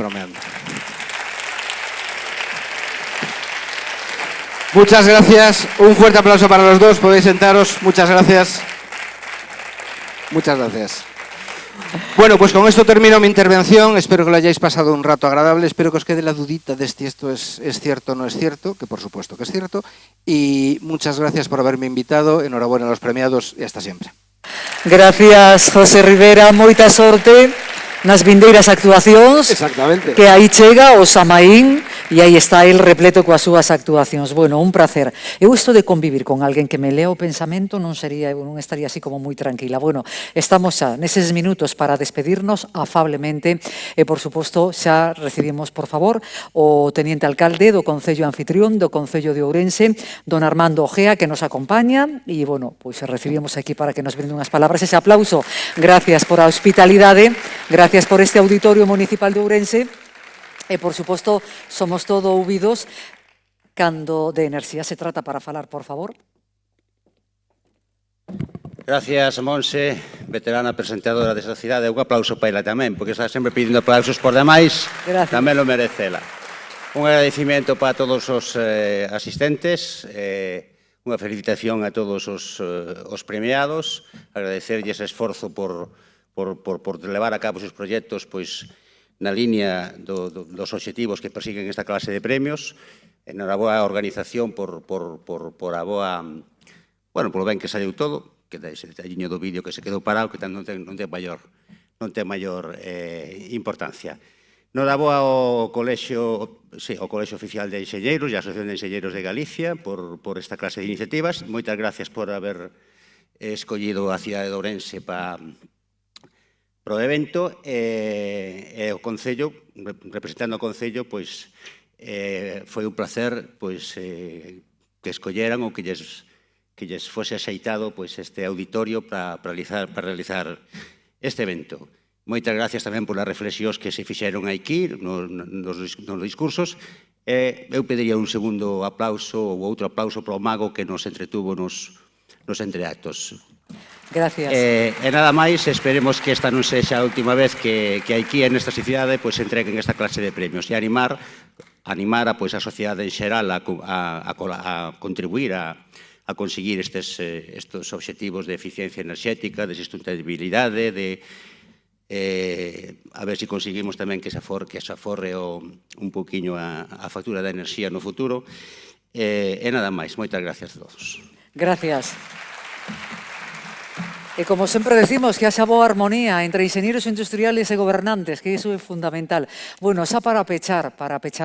Bromeando. Muchas gracias. Un fuerte aplauso para los dos. Podéis sentaros. Muchas gracias. Muchas gracias. Bueno, pues con esto termino mi intervención. Espero que lo hayáis pasado un rato agradable. Espero que os quede la dudita de si esto es cierto o no es cierto, que por supuesto que es cierto. Y muchas gracias por haberme invitado. Enhorabuena a los premiados y hasta siempre. Gracias, José Rivera. Moita sorte nas vindeiras actuacións. Exactamente. Que aí chega o Samaín e aí está el repleto coas súas actuacións. Bueno, un placer. Eu isto de convivir con alguén que me lea o pensamento non estaría así como moi tranquila. Bueno, estamos xa neses minutos para despedirnos afablemente e, por suposto, xa recibimos, por favor, o teniente alcalde do Concello Anfitrión do Concello de Ourense, don Armando Ojea, que nos acompaña e, bueno, pois recibimos aquí para que nos brinde unhas palabras. Ese aplauso, gracias por a hospitalidade, gracias por este auditorio municipal de Ourense. E, por suposto, somos todo ouvidos cando de enerxía se trata para falar, por favor. Gracias, Monse, veterana presentadora desta cidade. Un aplauso para ela tamén, porque está sempre pedindo aplausos por demais. Gracias. Tamén lo merece ela. Un agradecimento para todos os asistentes, unha felicitación a todos os premiados, agradecerlle ese esforzo por levar a cabo os seus proxectos pois na liña dos obxectivos que persiguen esta clase de premios, na boa organización por a boa, bueno, polo ben que saiu todo, que ese detalliño do vídeo que se quedou parado, que non ten maior importancia. Noraboa ao Colexio Oficial de Enxeñeiros e a Asociación de Enxeñeiros de Galicia por esta clase de iniciativas. Moitas gracias por haber escollido a cidade de Ourense para o evento, e o Concello, representando o Concello, pois foi un placer que escolleran ou que lles fose axeitado este auditorio para realizar este evento. Moitas gracias tamén polas reflexións que se fixeron aquí nos discursos. Eu pediría un segundo aplauso ou outro aplauso para o mago que nos entretuvo nos entreactos. Gracias. E nada máis, esperemos que esta non sexa a última vez que aquí nesta cidade entreguen esta clase de premios e animar a sociedade en xeral a contribuir a conseguir estes obxectivos de eficiencia enerxética, de sustentabilidade, a ver se conseguimos tamén que se aforre un poquinho a factura da enerxía no futuro. E nada máis, moitas gracias a todos. Gracias. E como sempre decimos, que haxa boa armonía entre enxeñeiros industriales e gobernantes, que iso é fundamental. Bueno, xa para pechar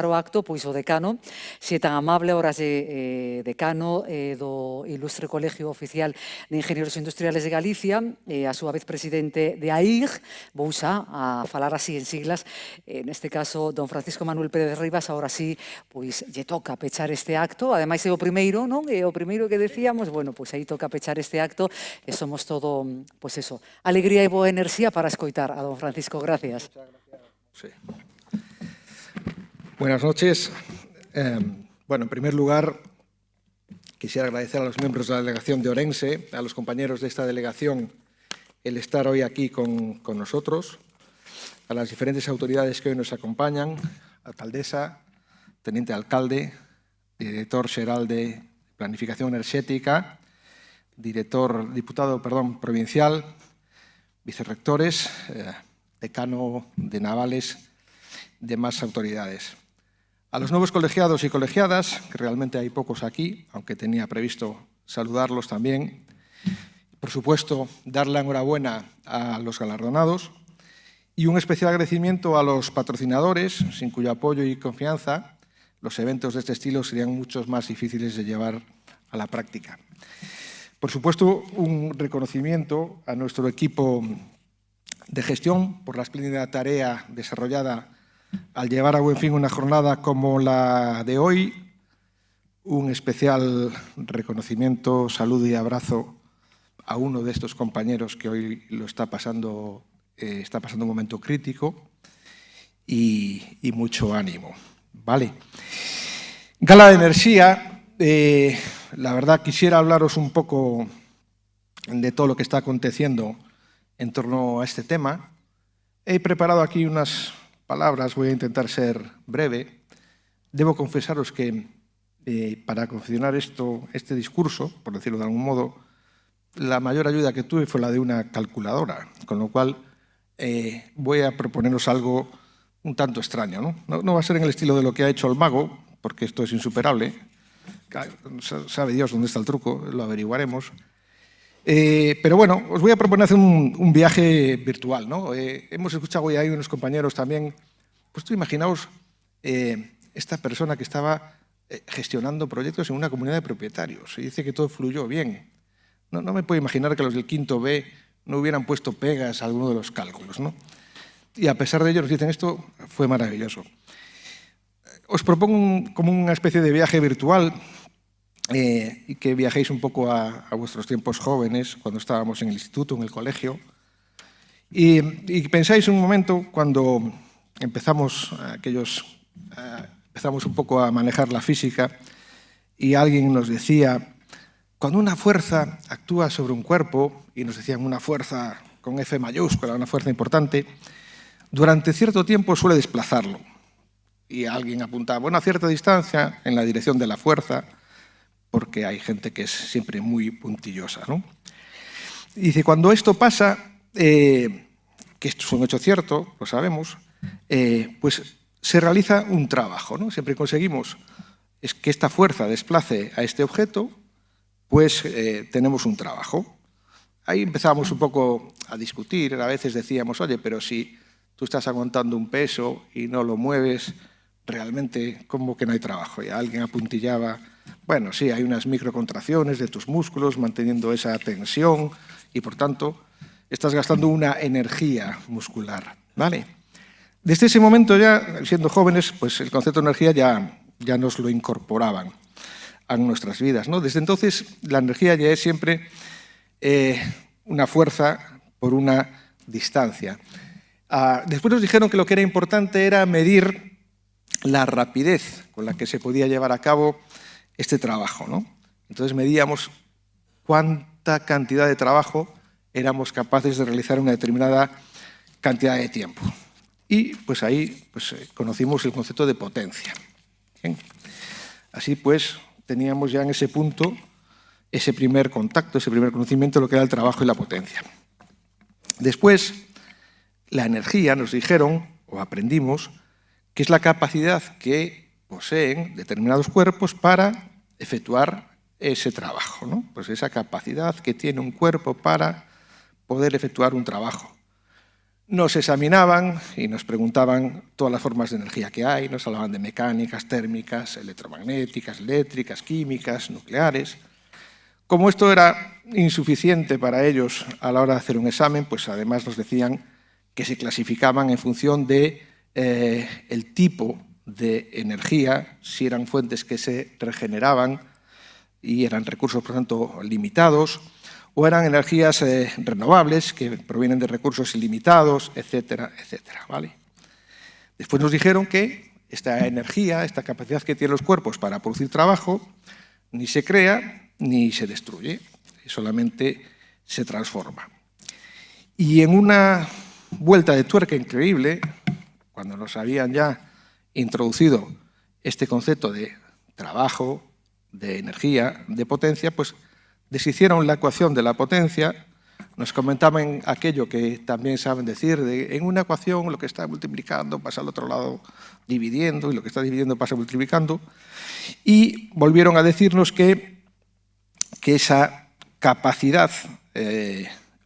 o acto, pois o decano, se tan amable, horas de decano do Ilustre Colegio Oficial de Enxeñeiros Industriales de Galicia, e a súa vez presidente de AIG, vou xa a falar así en siglas, neste caso, don Francisco Manuel Pérez Rivas, ahora sí, pois lle toca pechar este acto, ademais é o primeiro, non? É o primeiro que decíamos, bueno, pois aí toca pechar este acto, e somos todo pues eso, alegría e boa enerxía para escoitar a don Francisco. Gracias. Sí. Buenas noches. Bueno, en primer lugar, quisiera agradecer a los miembros de la delegación de Ourense, a los compañeros de esta delegación, el estar hoy aquí con nosotros, a las diferentes autoridades que hoy nos acompañan, alcaldesa, teniente alcalde, director xeral de Planificación Enerxética, diputado provincial, vicerrectores, decano de Navales, demás autoridades. A los nuevos colegiados y colegiadas, que realmente hay pocos aquí, aunque tenía previsto saludarlos también. Por supuesto, dar la enhorabuena a los galardonados y un especial agradecimiento a los patrocinadores, sin cuyo apoyo y confianza los eventos de este estilo serían mucho más difíciles de llevar a la práctica. Por supuesto, un reconocimiento a nuestro equipo de gestión por la espléndida tarea desarrollada al llevar a buen fin una jornada como la de hoy. Un especial reconocimiento, saludo y abrazo a uno de estos compañeros que hoy lo está pasando un momento crítico y mucho ánimo. Vale. Gala de Enerxía. La verdad, quisiera hablaros un poco de todo lo que está aconteciendo en torno a este tema. He preparado aquí unas palabras, voy a intentar ser breve. Debo confesaros que para confeccionar este discurso, por decirlo de algún modo, la mayor ayuda que tuve fue la de una calculadora, con lo cual voy a proponeros algo un tanto extraño, ¿no? No va a ser en el estilo de lo que ha hecho el mago, porque esto es insuperable. Sabe Dios dónde está el truco, lo averiguaremos. Pero bueno, os voy a proponer hacer un viaje virtual, ¿no? Hemos escuchado hoy ahí unos compañeros también. Pues tú imaginaos esta persona que estaba gestionando proyectos en una comunidad de propietarios y dice que todo fluyó bien. No me puedo imaginar que los del quinto B no hubieran puesto pegas a alguno de los cálculos, ¿no? Y a pesar de ello nos dicen esto fue maravilloso. Os propongo como una especie de viaje virtual y que viajéis un poco a vuestros tiempos jóvenes, cuando estábamos en el instituto, en el colegio, y pensáis un momento cuando empezamos un poco a manejar la física y alguien nos decía, cuando una fuerza actúa sobre un cuerpo, y nos decían una fuerza con F mayúscula, una fuerza importante, durante cierto tiempo suele desplazarlo. Y alguien apuntaba, bueno, a cierta distancia en la dirección de la fuerza, porque hay gente que es siempre muy puntillosa, ¿no? Y dice, cuando esto pasa, que esto es un hecho cierto, lo sabemos, pues se realiza un trabajo, ¿no? Siempre conseguimos que esta fuerza desplace a este objeto, pues tenemos un trabajo. Ahí empezábamos un poco a discutir, a veces decíamos, oye, pero si tú estás aguantando un peso y no lo mueves, realmente, ¿cómo que no hay trabajo? Y alguien apuntillaba, bueno, sí, hay unas microcontracciones de tus músculos manteniendo esa tensión y, por tanto, estás gastando una energía muscular, ¿vale? Desde ese momento ya, siendo jóvenes, pues el concepto de energía ya nos lo incorporaban a nuestras vidas, ¿no? Desde entonces, la energía ya es siempre una fuerza por una distancia. Después nos dijeron que lo que era importante era medir la rapidez con la que se podía llevar a cabo este trabajo, ¿no? Entonces medíamos cuánta cantidad de trabajo éramos capaces de realizar en una determinada cantidad de tiempo. Y pues ahí conocimos el concepto de potencia. ¿Bien? Así pues, teníamos ya en ese punto ese primer contacto, ese primer conocimiento de lo que era el trabajo y la potencia. Después, la energía, nos dijeron, o aprendimos, que es la capacidad que poseen determinados cuerpos para efectuar ese trabajo, ¿no? Pues esa capacidad que tiene un cuerpo para poder efectuar un trabajo. Nos examinaban y nos preguntaban todas las formas de energía que hay, nos hablaban de mecánicas, térmicas, electromagnéticas, eléctricas, químicas, nucleares. Como esto era insuficiente para ellos a la hora de hacer un examen, pues además nos decían que se clasificaban en función de el tipo de energía, si eran fuentes que se regeneraban y eran recursos, por tanto, limitados, o eran energías renovables que provienen de recursos ilimitados, etcétera, etcétera, ¿vale? Después nos dijeron que esta energía, esta capacidad que tienen los cuerpos para producir trabajo, ni se crea ni se destruye, solamente se transforma. Y en una vuelta de tuerca increíble, cuando nos habían ya introducido este concepto de trabajo, de energía, de potencia, pues deshicieron la ecuación de la potencia, nos comentaban aquello que también saben decir, en una ecuación lo que está multiplicando pasa al otro lado dividiendo, y lo que está dividiendo pasa multiplicando, y volvieron a decirnos que esa capacidad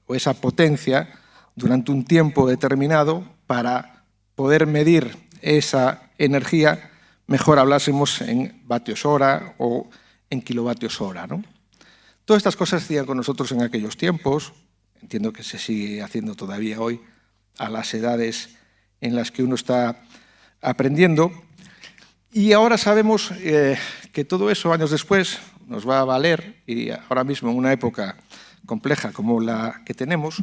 o esa potencia durante un tiempo determinado, para poder medir esa energía, mejor hablásemos en vatios hora o en kilovatios hora, ¿no? Todas estas cosas se hacían con nosotros en aquellos tiempos, entiendo que se sigue haciendo todavía hoy a las edades en las que uno está aprendiendo, y ahora sabemos que todo eso, años después, nos va a valer, y ahora mismo en una época compleja como la que tenemos,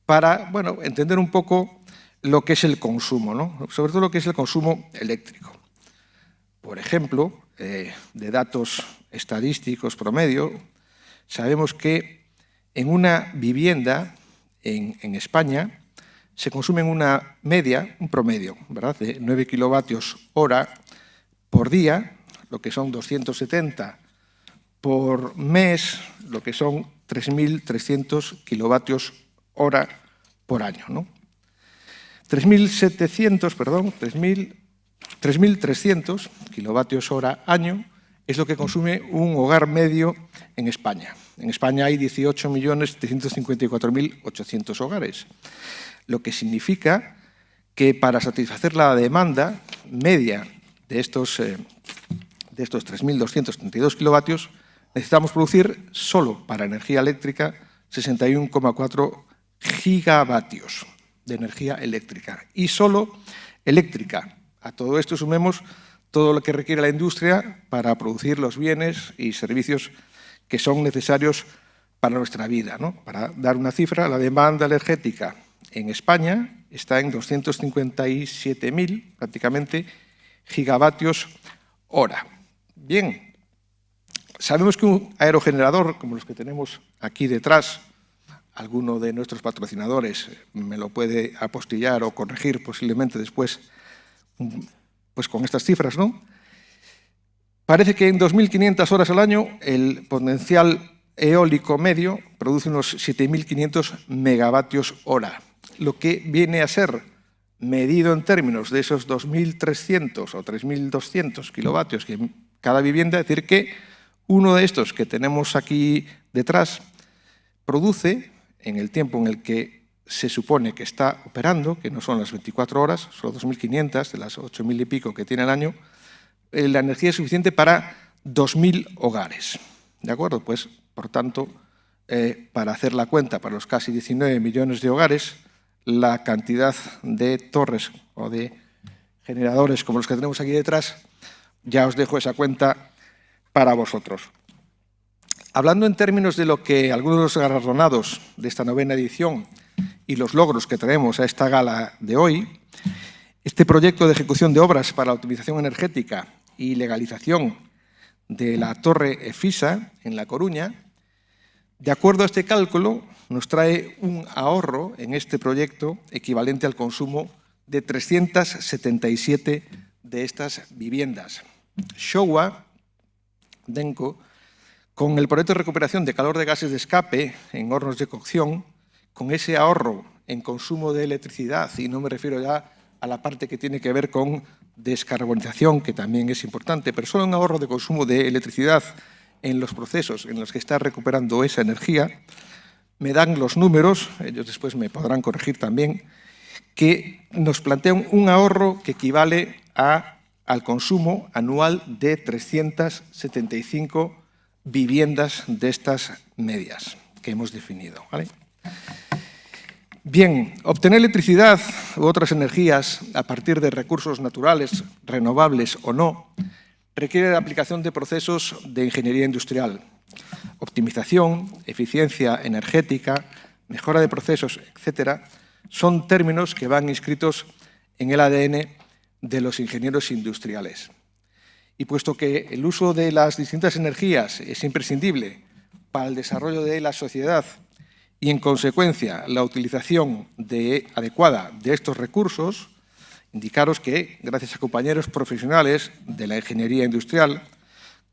para entender un poco lo que es el consumo, ¿no? Sobre todo lo que es el consumo eléctrico. Por ejemplo, de datos estadísticos promedio, sabemos que en una vivienda en España se consumen una media, un promedio, ¿verdad?, de 9 kilovatios hora por día, lo que son 270 por mes, lo que son 3.300 kilovatios hora por año, ¿no? 3.300 kilovatios hora año es lo que consume un hogar medio en España. En España hay 18.754.800 hogares, lo que significa que para satisfacer la demanda media de estos 3.232 kilovatios necesitamos producir solo para energía eléctrica 61,4 gigavatios de energía eléctrica. Y solo eléctrica. A todo esto sumemos todo lo que requiere la industria para producir los bienes y servicios que son necesarios para nuestra vida, ¿no? Para dar una cifra, la demanda energética en España está en 257.000, prácticamente, gigavatios hora. Bien, sabemos que un aerogenerador, como los que tenemos aquí detrás, alguno de nuestros patrocinadores me lo puede apostillar o corregir posiblemente después, pues con estas cifras, ¿no? Parece que en 2.500 horas al año el potencial eólico medio produce unos 7.500 megavatios hora, lo que viene a ser, medido en términos de esos 2.300 o 3.200 kilovatios que cada vivienda, es decir, que uno de estos que tenemos aquí detrás produce, en el tiempo en el que se supone que está operando, que no son las 24 horas, son 2.500 de las 8.000 y pico que tiene el año, la energía es suficiente para 2.000 hogares. ¿De acuerdo? Pues, por tanto, para hacer la cuenta para los casi 19 millones de hogares, la cantidad de torres o de generadores como los que tenemos aquí detrás, ya os dejo esa cuenta para vosotros. Hablando en términos de lo que algunos de los galardonados de esta 9ª edición y los logros que traemos a esta gala de hoy, este proyecto de ejecución de obras para la optimización energética y legalización de la torre EFISA en La Coruña, de acuerdo a este cálculo, nos trae un ahorro en este proyecto equivalente al consumo de 377 de estas viviendas. Showa Denko, con el proyecto de recuperación de calor de gases de escape en hornos de cocción, con ese ahorro en consumo de electricidad, y no me refiero ya a la parte que tiene que ver con descarbonización, que también es importante, pero solo un ahorro de consumo de electricidad en los procesos en los que está recuperando esa energía, me dan los números, ellos después me podrán corregir también, que nos plantean un ahorro que equivale al consumo anual de 375 viviendas de estas medias que hemos definido, ¿vale? Bien, obtener electricidad u otras energías a partir de recursos naturales, renovables o no, requiere la aplicación de procesos de ingeniería industrial, optimización, eficiencia energética, mejora de procesos, etcétera, son términos que van inscritos en el ADN de los ingenieros industriales. Y puesto que el uso de las distintas energías es imprescindible para el desarrollo de la sociedad y, en consecuencia, la utilización adecuada de estos recursos, indicaros que, gracias a compañeros profesionales de la ingeniería industrial,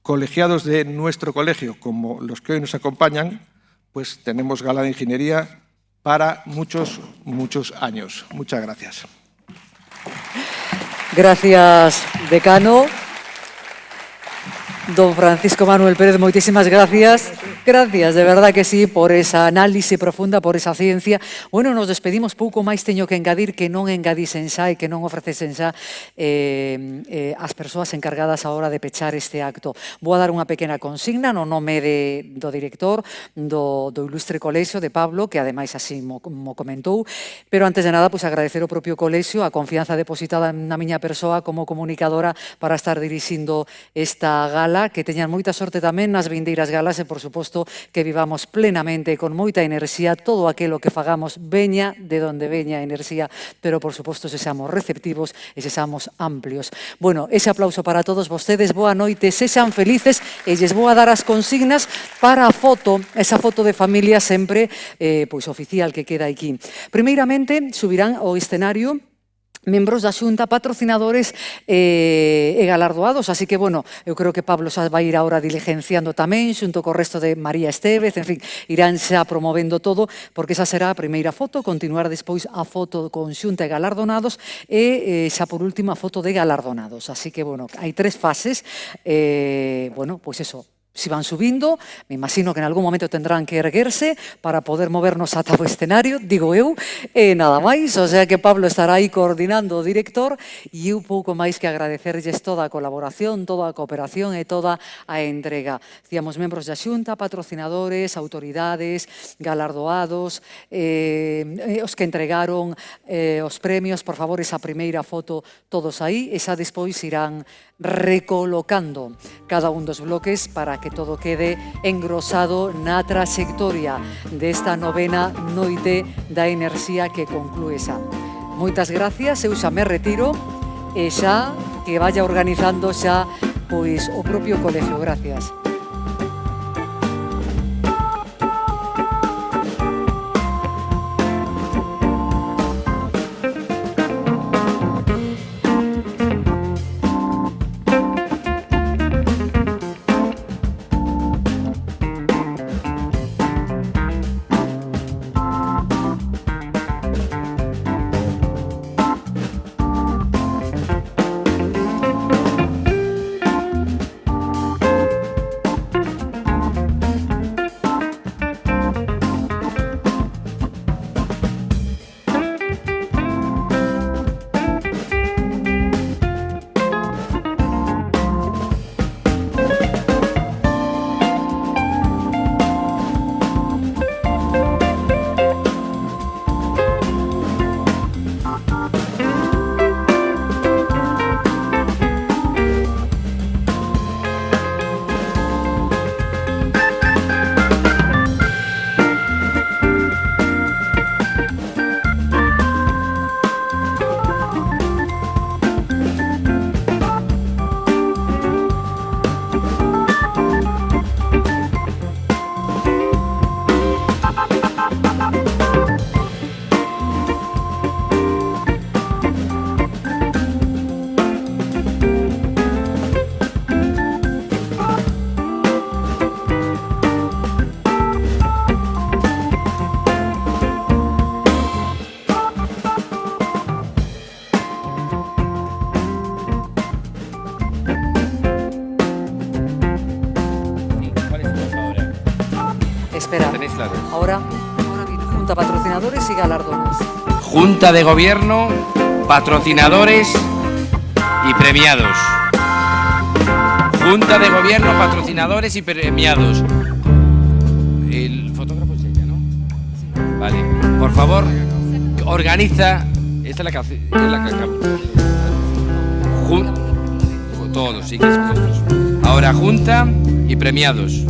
colegiados de nuestro colegio, como los que hoy nos acompañan, pues tenemos gala de ingeniería para muchos, muchos años. Muchas gracias. Gracias, decano. Don Francisco Manuel Pérez, moitísimas gracias. Gracias, de verdad que sí, por esa análise profunda, por esa ciencia. Bueno, nos despedimos, pouco máis teño que engadir que non engadisen xa e que non ofrecesen xa as persoas encargadas a hora de pechar este acto. Vou a dar unha pequena consigna no nome do director do ilustre colexio de Pablo, que ademais así mo comentou, pero antes de nada, pues, agradecer ao propio colexio a confianza depositada na miña persoa como comunicadora para estar dirixindo esta gala, que teñan moita sorte tamén nas vindeiras galas e, por suposto, suposto, que vivamos plenamente, con moita enerxía, todo aquilo que fagamos veña de donde veña a enerxía, pero, por suposto, se xamos receptivos e se xamos amplios. Bueno, ese aplauso para todos vostedes, boa noite, sexan felices e lles vou a dar as consignas para a foto, esa foto de familia sempre pois oficial que queda aquí. Primeiramente, subirán ao escenario membros da Xunta, patrocinadores e galardoados, así que, bueno, eu creo que Pablo xa vai ir ahora diligenciando tamén, xunto co resto de María Estévez, en fin, irán xa promovendo todo, porque esa será a primeira foto, continuar despois a foto con Xunta e galardonados e xa por última a foto de galardonados. Así que, bueno, hai 3 fases, bueno, pois eso, si van subindo, me imagino que en algún momento tendrán que erguerse para poder movernos ata o escenario, digo eu, e nada máis, o sea que Pablo estará aí coordinando o director e eu pouco máis que agradecerlles toda a colaboración, toda a cooperación e toda a entrega. Dicíamos membros da Xunta, patrocinadores, autoridades, galardoados, os que entregaron os premios, por favor, esa primeira foto todos aí, e xa despois irán recolocando cada un dos bloques para que todo quede engrosado na traxectoria desta novena noite da enerxía que conclúe xa. Moitas gracias, eu xa me retiro e xa que vaya organizando xa pois o propio colegio. Gracias. Espera, ahora viene Junta, patrocinadores y galardones. Junta de Gobierno, patrocinadores y premiados. Junta de Gobierno, patrocinadores y premiados. El fotógrafo es ella, ¿no? Sí. Vale. Por favor, organiza. Esta es la que acabo. Todos, sí que es vosotros. Ahora, Junta y premiados.